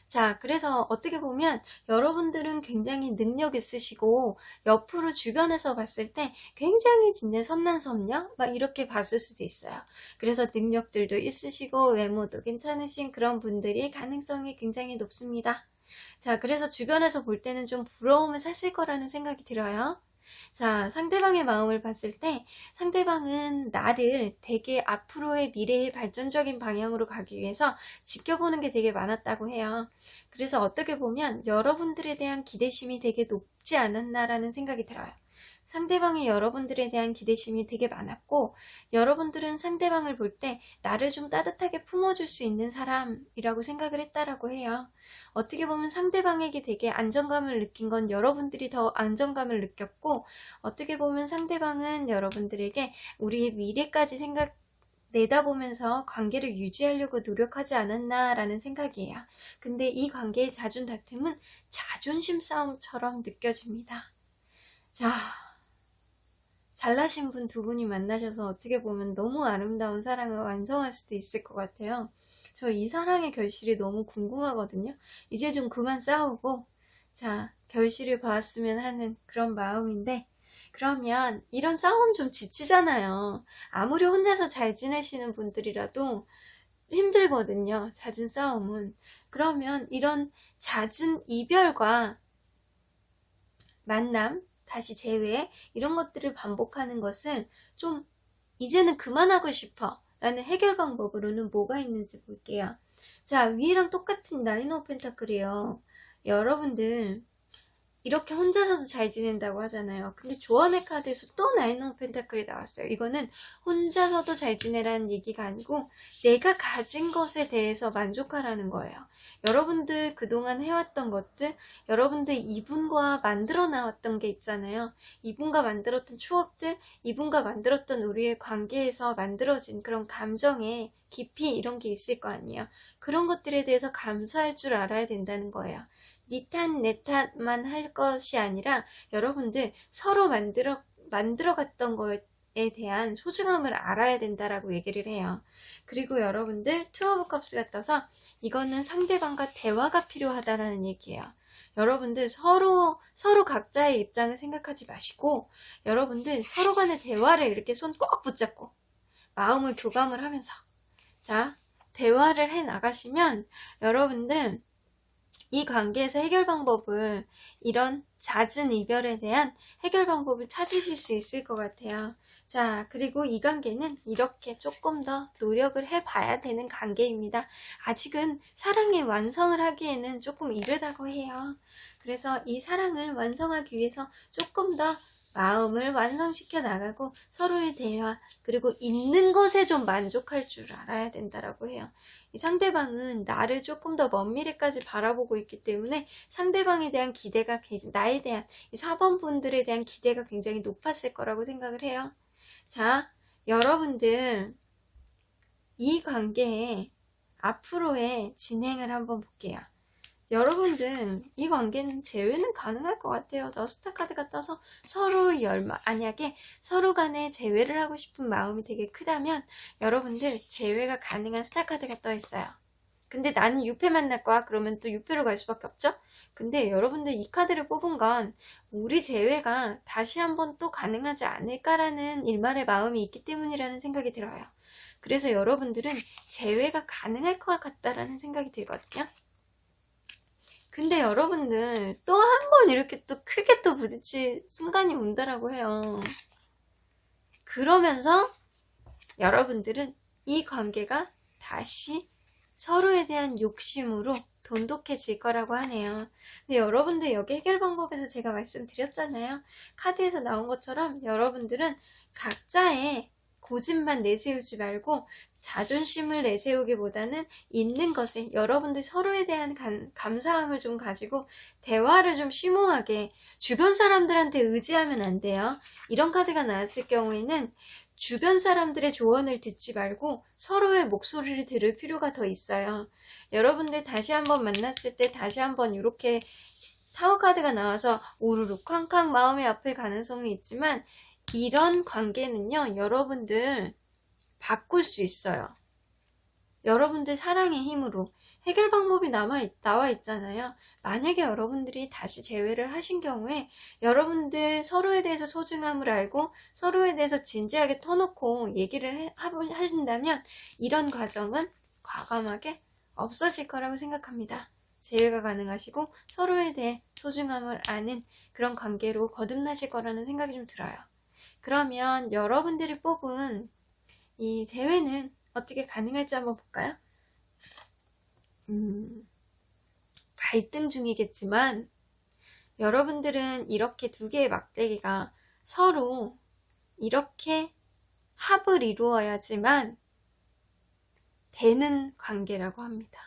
자, 그래서 어떻게 보면 여러분들은 굉장히 능력 있으시고 옆으로 주변에서 봤을 때 굉장히 진짜 선남선녀 막 이렇게 봤을 수도 있어요. 그래서 능력들도 있으시고 외모도 괜찮으신 그런 분들이 가능성이 굉장히 높습니다. 자, 그래서 주변에서 볼 때는 좀 부러움을 샀을 거라는 생각이 들어요. 자, 상대방의 마음을 봤을 때 상대방은 나를 되게 앞으로의 미래의 발전적인 방향으로 가기 위해서 지켜보는 게 되게 많았다고 해요. 그래서 어떻게 보면 여러분들에 대한 기대심이 되게 높지 않았나라는 생각이 들어요. 상대방이 여러분들에 대한 기대심이 되게 많았고, 여러분들은 상대방을 볼 때 나를 좀 따뜻하게 품어줄 수 있는 사람이라고 생각을 했다라고 해요. 어떻게 보면 상대방에게 되게 안정감을 느낀 건 여러분들이 더 안정감을 느꼈고, 어떻게 보면 상대방은 여러분들에게 우리의 미래까지 내다보면서 관계를 유지하려고 노력하지 않았나라는 생각이에요. 근데 이 관계의 다툼은 자존심 싸움처럼 느껴집니다. 자, 잘나신 분 두 분이 만나셔서 어떻게 보면 너무 아름다운 사랑을 완성할 수도 있을 것 같아요. 저 이 사랑의 결실이 너무 궁금하거든요. 이제 좀 그만 싸우고, 자, 결실을 봤으면 하는 그런 마음인데, 그러면 이런 싸움 좀 지치잖아요. 아무리 혼자서 잘 지내시는 분들이라도 힘들거든요. 잦은 싸움은. 그러면 이런 잦은 이별과 만남, 다시 재회, 이런 것들을 반복하는 것을 좀 이제는 그만하고 싶어 라는 해결 방법으로는 뭐가 있는지 볼게요. 자, 위랑 똑같은 나인 오브 펜타클이에요. 여러분들 이렇게 혼자서도 잘 지낸다고 하잖아요. 근데 조언의 카드에서 또 나인 오브 펜타클이 나왔어요. 이거는 혼자서도 잘 지내라는 얘기가 아니고 내가 가진 것에 대해서 만족하라는 거예요. 여러분들 그동안 해왔던 것들, 여러분들 이분과 만들어 나왔던 게 있잖아요. 이분과 만들었던 추억들, 이분과 만들었던 우리의 관계에서 만들어진 그런 감정의 깊이, 이런 게 있을 거 아니에요. 그런 것들에 대해서 감사할 줄 알아야 된다는 거예요. 니 탓, 내 탓만 할 것이 아니라 여러분들 서로 만들어갔던 거에 대한 소중함을 알아야 된다라고 얘기를 해요. 그리고 여러분들 투 오브 컵스가 떠서 이거는 상대방과 대화가 필요하다라는 얘기예요. 여러분들 서로 각자의 입장을 생각하지 마시고, 여러분들 서로 간의 대화를 이렇게 손 꼭 붙잡고 마음을 교감을 하면서, 자, 대화를 해 나가시면 여러분들 이 관계에서 해결 방법을, 이런 잦은 이별에 대한 해결 방법을 찾으실 수 있을 것 같아요. 자, 그리고 이 관계는 이렇게 조금 더 노력을 해봐야 되는 관계입니다. 아직은 사랑의 완성을 하기에는 조금 이르다고 해요. 그래서 이 사랑을 완성하기 위해서 조금 더 마음을 완성시켜 나가고 서로의 대화, 그리고 있는 것에 좀 만족할 줄 알아야 된다라고 해요. 이 상대방은 나를 조금 더 먼 미래까지 바라보고 있기 때문에 상대방에 대한 기대가, 나에 대한 이 4번 분들에 대한 기대가 굉장히 높았을 거라고 생각을 해요. 자, 여러분들 이 관계의 앞으로의 진행을 한번 볼게요. 여러분들 이 관계는 재회는 가능할 것 같아요. 더 스타 카드가 떠서 만약에 서로 간에 재회를 하고 싶은 마음이 되게 크다면 여러분들 재회가 가능한 스타 카드가 떠 있어요. 근데 나는 6패 만날 거야. 그러면 또 6패로 갈 수밖에 없죠. 근데 여러분들 이 카드를 뽑은 건 우리 재회가 다시 한번 또 가능하지 않을까라는 일말의 마음이 있기 때문이라는 생각이 들어요. 그래서 여러분들은 재회가 가능할 것 같다라는 생각이 들거든요. 근데 여러분들 또 한 번 이렇게 또 크게 또 부딪힐 순간이 온다라고 해요. 그러면서 여러분들은 이 관계가 다시 서로에 대한 욕심으로 돈독해질 거라고 하네요. 근데 여러분들 여기 해결 방법에서 제가 말씀드렸잖아요. 카드에서 나온 것처럼 여러분들은 각자의 고집만 내세우지 말고 자존심을 내세우기보다는 있는 것에 여러분들 서로에 대한 감사함을 좀 가지고 대화를 좀 심오하게, 주변 사람들한테 의지하면 안 돼요. 이런 카드가 나왔을 경우에는 주변 사람들의 조언을 듣지 말고 서로의 목소리를 들을 필요가 더 있어요. 여러분들 다시 한번 만났을 때 다시 한번 이렇게 타워 카드가 나와서 오르르 쾅쾅 마음이 아플 가능성이 있지만 이런 관계는요, 여러분들 바꿀 수 있어요. 여러분들 사랑의 힘으로 해결 방법이 나와 있잖아요. 만약에 여러분들이 다시 재회를 하신 경우에 여러분들 서로에 대해서 소중함을 알고 서로에 대해서 진지하게 터놓고 얘기를 하신다면 이런 과정은 과감하게 없어질 거라고 생각합니다. 재회가 가능하시고 서로에 대해 소중함을 아는 그런 관계로 거듭나실 거라는 생각이 좀 들어요. 그러면 여러분들이 뽑은 이 재회는 어떻게 가능할지 한번 볼까요? 갈등 중이겠지만 여러분들은 이렇게 두 개의 막대기가 서로 이렇게 합을 이루어야지만 되는 관계라고 합니다.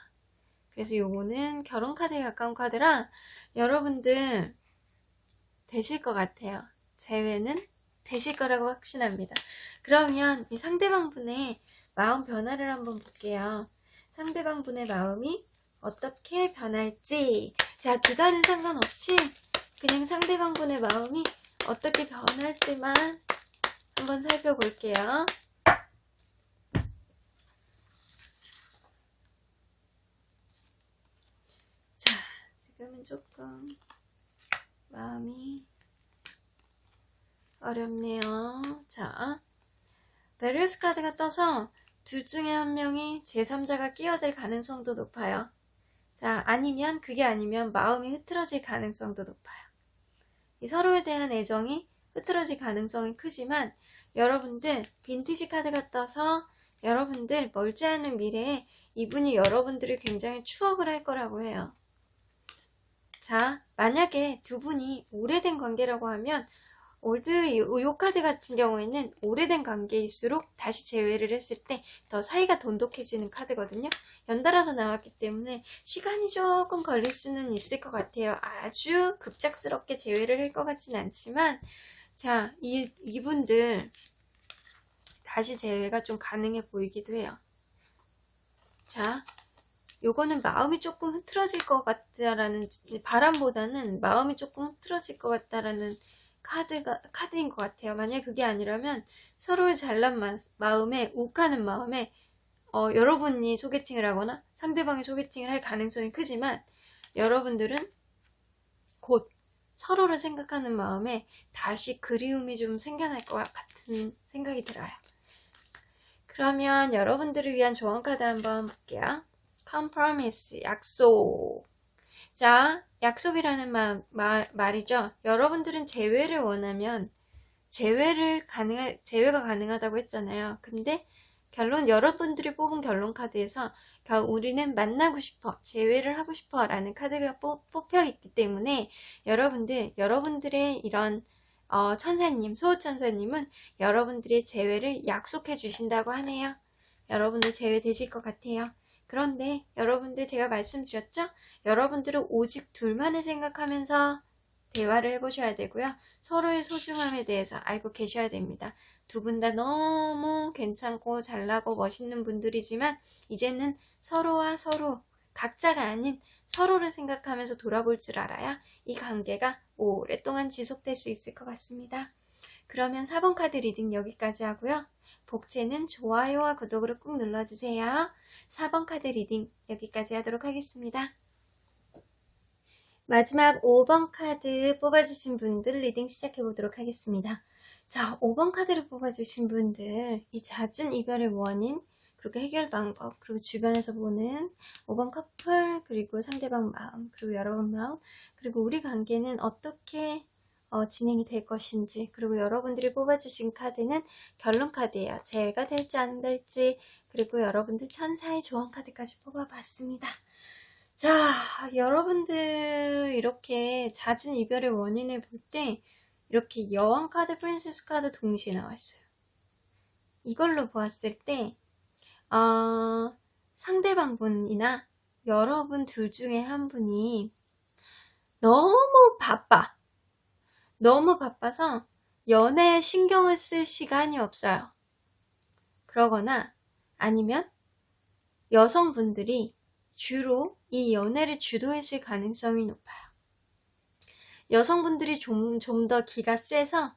그래서 요거는 결혼 카드에 가까운 카드라 여러분들 되실 것 같아요. 재회는 되실 거라고 확신합니다. 그러면 이 상대방 분의 마음 변화를 한번 볼게요. 상대방 분의 마음이 어떻게 변할지, 자, 기간은 상관없이 그냥 상대방 분의 마음이 어떻게 변할지만 한번 살펴볼게요. 자, 지금은 조금 마음이 어렵네요. 자, 베리어스 카드가 떠서 둘 중에 한 명이 제3자가 끼어들 가능성도 높아요. 자, 아니면 그게 아니면 마음이 흐트러질 가능성도 높아요. 이 서로에 대한 애정이 흐트러질 가능성이 크지만 여러분들 빈티지 카드가 떠서 여러분들 멀지 않은 미래에 이분이 여러분들을 굉장히 추억을 할 거라고 해요. 자, 만약에 두 분이 오래된 관계라고 하면 요 카드 같은 경우에는 오래된 관계일수록 다시 재회를 했을 때 더 사이가 돈독해지는 카드거든요. 연달아서 나왔기 때문에 시간이 조금 걸릴 수는 있을 것 같아요. 아주 급작스럽게 재회를 할 것 같진 않지만, 자, 이분들 다시 재회가 좀 가능해 보이기도 해요. 자, 요거는 마음이 조금 흐트러질 것 같다라는, 바람보다는 마음이 조금 흐트러질 것 같다라는 카드인 것 같아요. 만약에 그게 아니라면 서로를 잘난 마음에, 욱하는 마음에 여러분이 소개팅을 하거나 상대방이 소개팅을 할 가능성이 크지만 여러분들은 곧 서로를 생각하는 마음에 다시 그리움이 좀 생겨날 것 같은 생각이 들어요. 그러면 여러분들을 위한 조언 카드 한번 볼게요. Compromise, 약속. 자, 약속이라는 말이죠. 여러분들은 재회를 원하면 재회가 가능하다고 했잖아요. 근데 여러분들이 뽑은 결론 카드에서 우리는 만나고 싶어, 재회를 하고 싶어 라는 카드가 뽑혀 있기 때문에 여러분들의 이런 천사님, 소호천사님은 여러분들의 재회를 약속해 주신다고 하네요. 여러분들 재회 되실 것 같아요. 그런데 여러분들 제가 말씀드렸죠? 여러분들은 오직 둘만을 생각하면서 대화를 해보셔야 되고요. 서로의 소중함에 대해서 알고 계셔야 됩니다. 두 분 다 너무 괜찮고 잘나고 멋있는 분들이지만 이제는 서로와 서로 각자가 아닌 서로를 생각하면서 돌아볼 줄 알아야 이 관계가 오랫동안 지속될 수 있을 것 같습니다. 그러면 4번 카드 리딩 여기까지 하고요. 복채는 좋아요와 구독으로 꾹 눌러주세요. 4번 카드 리딩 여기까지 하도록 하겠습니다. 마지막 5번 카드 뽑아주신 분들 리딩 시작해보도록 하겠습니다. 자, 5번 카드를 뽑아주신 분들, 이 잦은 이별의 원인, 그리고 해결 방법, 그리고 주변에서 보는 5번 커플, 그리고 상대방 마음, 그리고 여러분 마음, 그리고 우리 관계는 어떻게 진행이 될 것인지, 그리고 여러분들이 뽑아주신 카드는 결론 카드예요. 재회가 될지 안 될지, 그리고 여러분들 천사의 조언 카드까지 뽑아봤습니다. 자, 여러분들 이렇게 잦은 이별의 원인을 볼 때 이렇게 여왕 카드, 프린세스 카드 동시에 나왔어요. 이걸로 보았을 때 상대방 분이나 여러분 둘 중에 한 분이 너무 바빠서 연애에 신경을 쓸 시간이 없어요. 그러거나 아니면 여성분들이 주로 이 연애를 주도하실 가능성이 높아요. 여성분들이 좀 더 기가 세서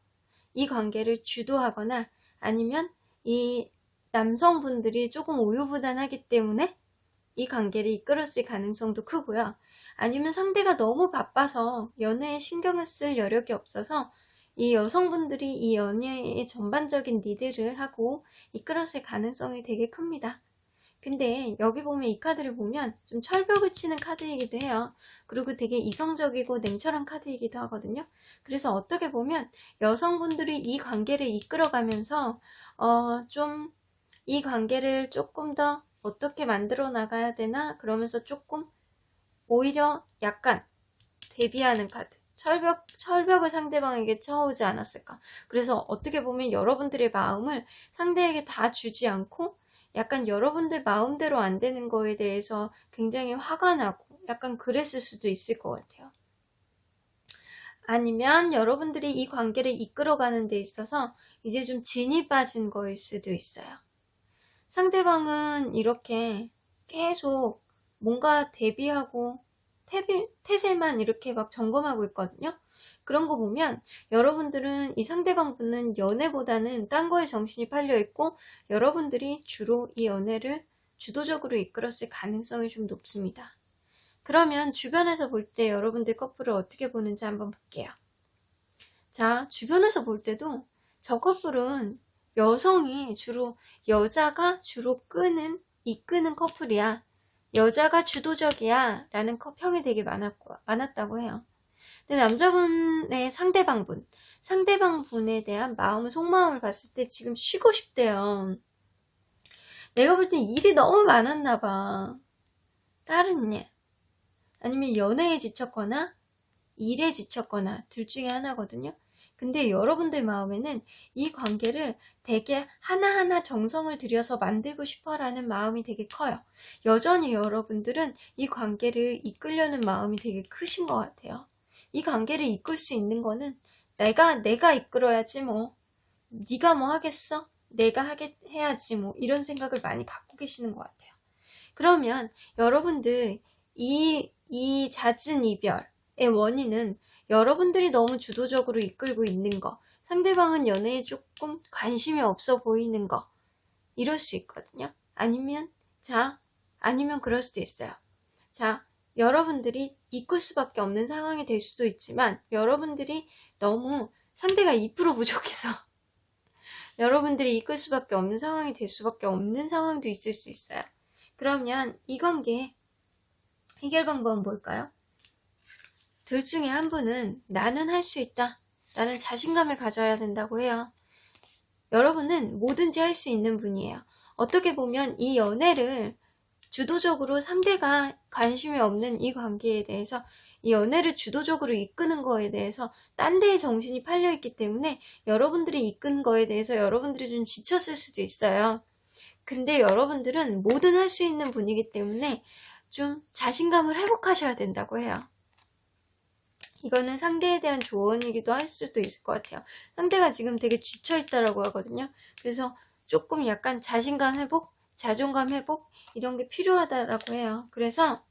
이 관계를 주도하거나 아니면 이 남성분들이 조금 우유부단하기 때문에 이 관계를 이끌었을 가능성도 크고요. 아니면 상대가 너무 바빠서 연애에 신경을 쓸 여력이 없어서 이 여성분들이 이 연애의 전반적인 리드를 하고 이끌었을 가능성이 되게 큽니다. 근데 여기 보면 이 카드를 보면 좀 철벽을 치는 카드이기도 해요. 그리고 되게 이성적이고 냉철한 카드이기도 하거든요. 그래서 어떻게 보면 여성분들이 이 관계를 이끌어가면서 좀 이 관계를 조금 더 어떻게 만들어 나가야 되나 그러면서 조금 오히려 약간 대비하는 카드. 철벽을 상대방에게 쳐오지 않았을까. 그래서 어떻게 보면 여러분들의 마음을 상대에게 다 주지 않고 약간 여러분들 마음대로 안 되는 거에 대해서 굉장히 화가 나고 약간 그랬을 수도 있을 것 같아요. 아니면 여러분들이 이 관계를 이끌어가는 데 있어서 이제 좀 진이 빠진 거일 수도 있어요. 상대방은 이렇게 계속 뭔가 대비하고 태세만 이렇게 막 점검하고 있거든요. 그런 거 보면 여러분들은 이 상대방 분은 연애보다는 딴 거에 정신이 팔려 있고 여러분들이 주로 이 연애를 주도적으로 이끌었을 가능성이 좀 높습니다. 그러면 주변에서 볼 때 여러분들 커플을 어떻게 보는지 한번 볼게요. 자, 주변에서 볼 때도 저 커플은 여자가 주로 이끄는 커플이야. 여자가 주도적이야 라는 평이 되게 많았다고 해요. 근데 남자분의 상대방분에 대한 속마음을 봤을 때 지금 쉬고 싶대요. 내가 볼 땐 일이 너무 많았나 봐. 다른 일 아니면 연애에 지쳤거나 일에 지쳤거나 둘 중에 하나거든요. 근데 여러분들 마음에는 이 관계를 되게 하나하나 정성을 들여서 만들고 싶어라는 마음이 되게 커요. 여전히 여러분들은 이 관계를 이끌려는 마음이 되게 크신 것 같아요. 이 관계를 이끌 수 있는 거는 내가 이끌어야지 뭐. 네가 뭐 하겠어? 내가 해야지 뭐. 이런 생각을 많이 갖고 계시는 것 같아요. 그러면 여러분들 이 잦은 이별의 원인은 여러분들이 너무 주도적으로 이끌고 있는 거, 상대방은 연애에 조금 관심이 없어 보이는 거, 이럴 수 있거든요. 아니면 그럴 수도 있어요. 자, 여러분들이 이끌 수밖에 없는 상황이 될 수도 있지만 여러분들이 너무 상대가 2% 부족해서 여러분들이 이끌 수밖에 없는 상황이 될 수밖에 없는 상황도 있을 수 있어요. 그러면 이 관계 해결 방법은 뭘까요? 둘 중에 한 분은 나는 할 수 있다. 나는 자신감을 가져야 된다고 해요. 여러분은 뭐든지 할 수 있는 분이에요. 어떻게 보면 이 연애를 주도적으로 상대가 관심이 없는 이 관계에 대해서 이 연애를 주도적으로 이끄는 거에 대해서 딴 데에 정신이 팔려 있기 때문에 여러분들이 이끈 거에 대해서 여러분들이 좀 지쳤을 수도 있어요. 근데 여러분들은 뭐든 할 수 있는 분이기 때문에 좀 자신감을 회복하셔야 된다고 해요. 이거는 상대에 대한 조언이기도 할 수도 있을 것 같아요. 상대가 지금 되게 지쳐있다라고 하거든요. 그래서 조금 약간 자신감 회복, 자존감 회복 이런 게 필요하다라고 해요. 그래서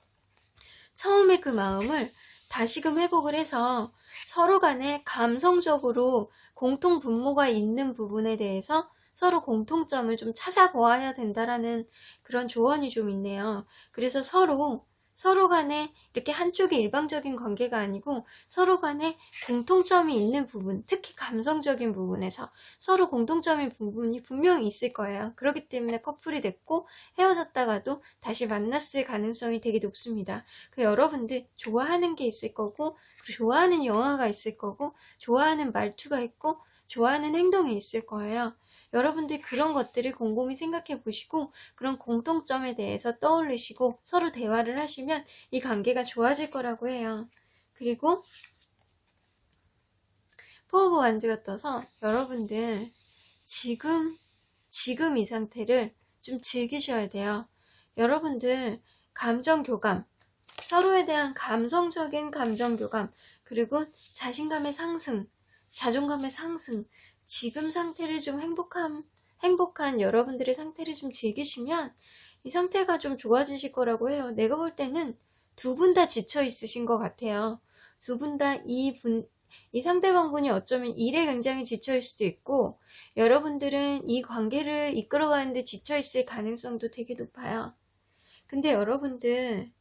처음에 그 마음을 다시금 회복을 해서 서로 간에 감성적으로 공통 분모가 있는 부분에 대해서 서로 공통점을 좀 찾아보아야 된다라는 그런 조언이 좀 있네요. 그래서 서로 간에 이렇게 한쪽이 일방적인 관계가 아니고 서로 간에 공통점이 있는 부분, 특히 감성적인 부분에서 서로 공통점인 부분이 분명히 있을 거예요. 그렇기 때문에 커플이 됐고 헤어졌다가도 다시 만났을 가능성이 되게 높습니다. 여러분들 좋아하는 게 있을 거고 좋아하는 영화가 있을 거고 좋아하는 말투가 있고 좋아하는 행동이 있을 거예요. 여러분들 그런 것들을 곰곰이 생각해 보시고 그런 공통점에 대해서 떠올리시고 서로 대화를 하시면 이 관계가 좋아질 거라고 해요. 그리고 포 오브 완즈가 떠서 여러분들 지금 이 상태를 좀 즐기셔야 돼요. 여러분들 감정 교감, 서로에 대한 감성적인 감정 교감, 그리고 자신감의 상승, 자존감의 상승, 지금 상태를 좀 행복한 여러분들의 상태를 좀 즐기시면 이 상태가 좀 좋아지실 거라고 해요. 내가 볼 때는 두 분 다 지쳐 있으신 것 같아요. 두 분 다 이 상대방분이 어쩌면 일에 굉장히 지쳐일 수도 있고 여러분들은 이 관계를 이끌어가는데 지쳐 있을 가능성도 되게 높아요. 근데 여러분들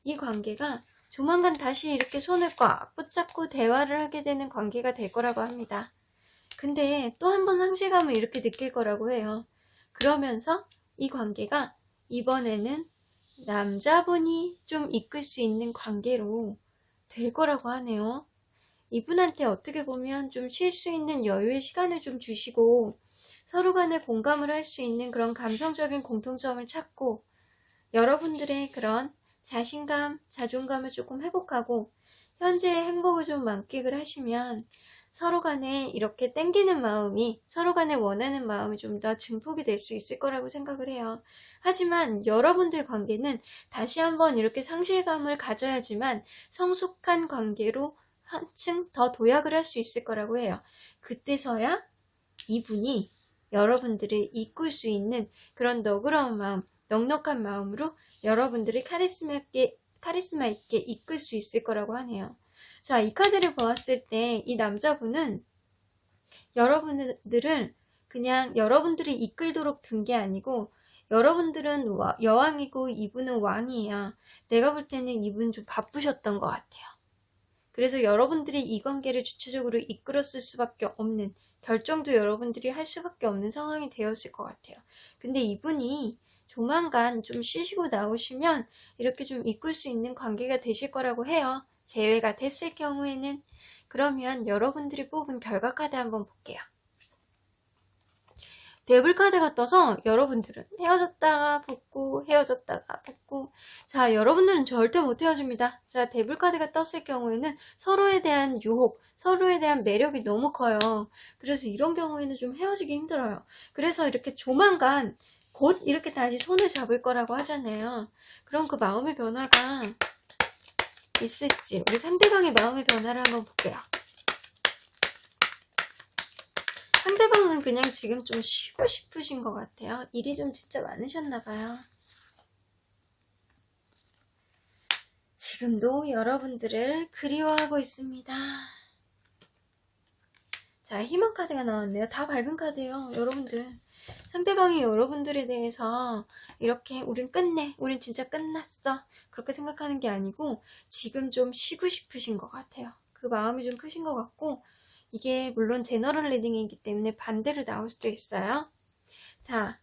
이 관계가 조만간 다시 이렇게 손을 꽉 붙잡고 대화를 하게 되는 관계가 될 거라고 합니다. 근데 또 한 번 상실감을 이렇게 느낄 거라고 해요. 그러면서 이 관계가 이번에는 남자분이 좀 이끌 수 있는 관계로 될 거라고 하네요. 이분한테 어떻게 보면 좀 쉴 수 있는 여유의 시간을 좀 주시고 서로 간에 공감을 할 수 있는 그런 감성적인 공통점을 찾고 여러분들의 그런 자신감, 자존감을 조금 회복하고 현재의 행복을 좀 만끽을 하시면 서로 간에 이렇게 땡기는 마음이, 서로 간에 원하는 마음이 좀 더 증폭이 될 수 있을 거라고 생각을 해요. 하지만 여러분들 관계는 다시 한번 이렇게 상실감을 가져야지만 성숙한 관계로 한층 더 도약을 할 수 있을 거라고 해요. 그때서야 이분이 여러분들을 이끌 수 있는 그런 너그러운 마음, 넉넉한 마음으로 여러분들을 카리스마 있게 이끌 수 있을 거라고 하네요. 자, 이 카드를 보았을 때 이 남자분은 여러분들을 그냥 여러분들이 이끌도록 둔 게 아니고 여러분들은 여왕이고 이분은 왕이에요. 내가 볼 때는 이분 좀 바쁘셨던 것 같아요. 그래서 여러분들이 이 관계를 주체적으로 이끌었을 수밖에 없는, 결정도 여러분들이 할 수밖에 없는 상황이 되었을 것 같아요. 근데 이분이 조만간 좀 쉬시고 나오시면 이렇게 좀 이끌 수 있는 관계가 되실 거라고 해요. 재회가 됐을 경우에는. 그러면 여러분들이 뽑은 결과 카드 한번 볼게요. 데블 카드가 떠서 여러분들은 헤어졌다가 붙고 헤어졌다가 붙고, 자, 여러분들은 절대 못 헤어집니다. 자, 데블 카드가 떴을 경우에는 서로에 대한 유혹, 서로에 대한 매력이 너무 커요. 그래서 이런 경우에는 좀 헤어지기 힘들어요. 그래서 이렇게 조만간 곧 이렇게 다시 손을 잡을 거라고 하잖아요. 그럼 그 마음의 변화가 있을지, 우리 상대방의 마음의 변화를 한번 볼게요. 상대방은 그냥 지금 좀 쉬고 싶으신 것 같아요. 일이 좀 진짜 많으셨나봐요. 지금도 여러분들을 그리워하고 있습니다. 자, 희망 카드가 나왔네요. 다 밝은 카드예요. 여러분들. 상대방이 여러분들에 대해서 이렇게 우린 끝내, 우린 진짜 끝났어, 그렇게 생각하는 게 아니고 지금 좀 쉬고 싶으신 것 같아요. 그 마음이 좀 크신 것 같고, 이게 물론 제너럴 리딩이기 때문에 반대로 나올 수도 있어요. 자,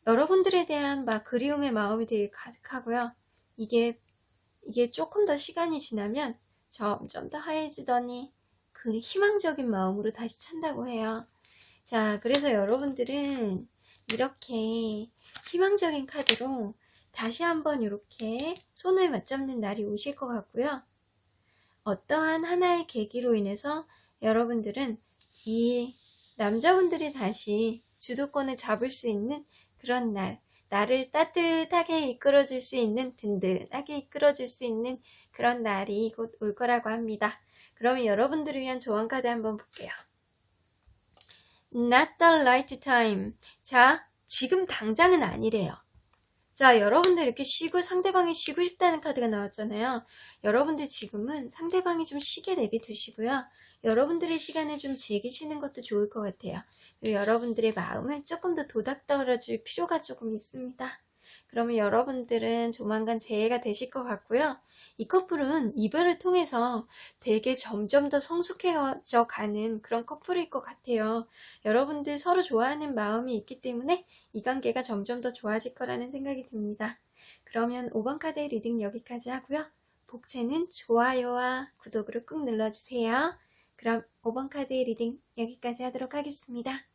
여러분들에 대한 막 그리움의 마음이 되게 가득하고요. 이게 조금 더 시간이 지나면 점점 더 하얘지더니 그 희망적인 마음으로 다시 찬다고 해요. 자, 그래서 여러분들은 이렇게 희망적인 카드로 다시 한번 이렇게 손을 맞잡는 날이 오실 것 같고요. 어떠한 하나의 계기로 인해서 여러분들은 이 남자분들이 다시 주도권을 잡을 수 있는 그런 날, 나를 따뜻하게 이끌어줄 수 있는, 든든하게 이끌어줄 수 있는 그런 날이 곧 올 거라고 합니다. 그러면 여러분들을 위한 조언 카드 한번 볼게요. Not the right time. 자, 지금 당장은 아니래요. 자, 여러분들 이렇게 쉬고 상대방이 쉬고 싶다는 카드가 나왔잖아요. 여러분들 지금은 상대방이 좀 쉬게 내비두시고요. 여러분들의 시간을 좀 즐기시는 것도 좋을 것 같아요. 그리고 여러분들의 마음을 조금 더 도닥달아줄 필요가 조금 있습니다. 그러면 여러분들은 조만간 재해가 되실 것 같고요. 이 커플은 이별을 통해서 되게 점점 더 성숙해져 가는 그런 커플일 것 같아요. 여러분들 서로 좋아하는 마음이 있기 때문에 이 관계가 점점 더 좋아질 거라는 생각이 듭니다. 그러면 5번 카드의 리딩 여기까지 하고요. 복채는 좋아요와 구독으로 꾹 눌러주세요. 그럼 5번 카드의 리딩 여기까지 하도록 하겠습니다.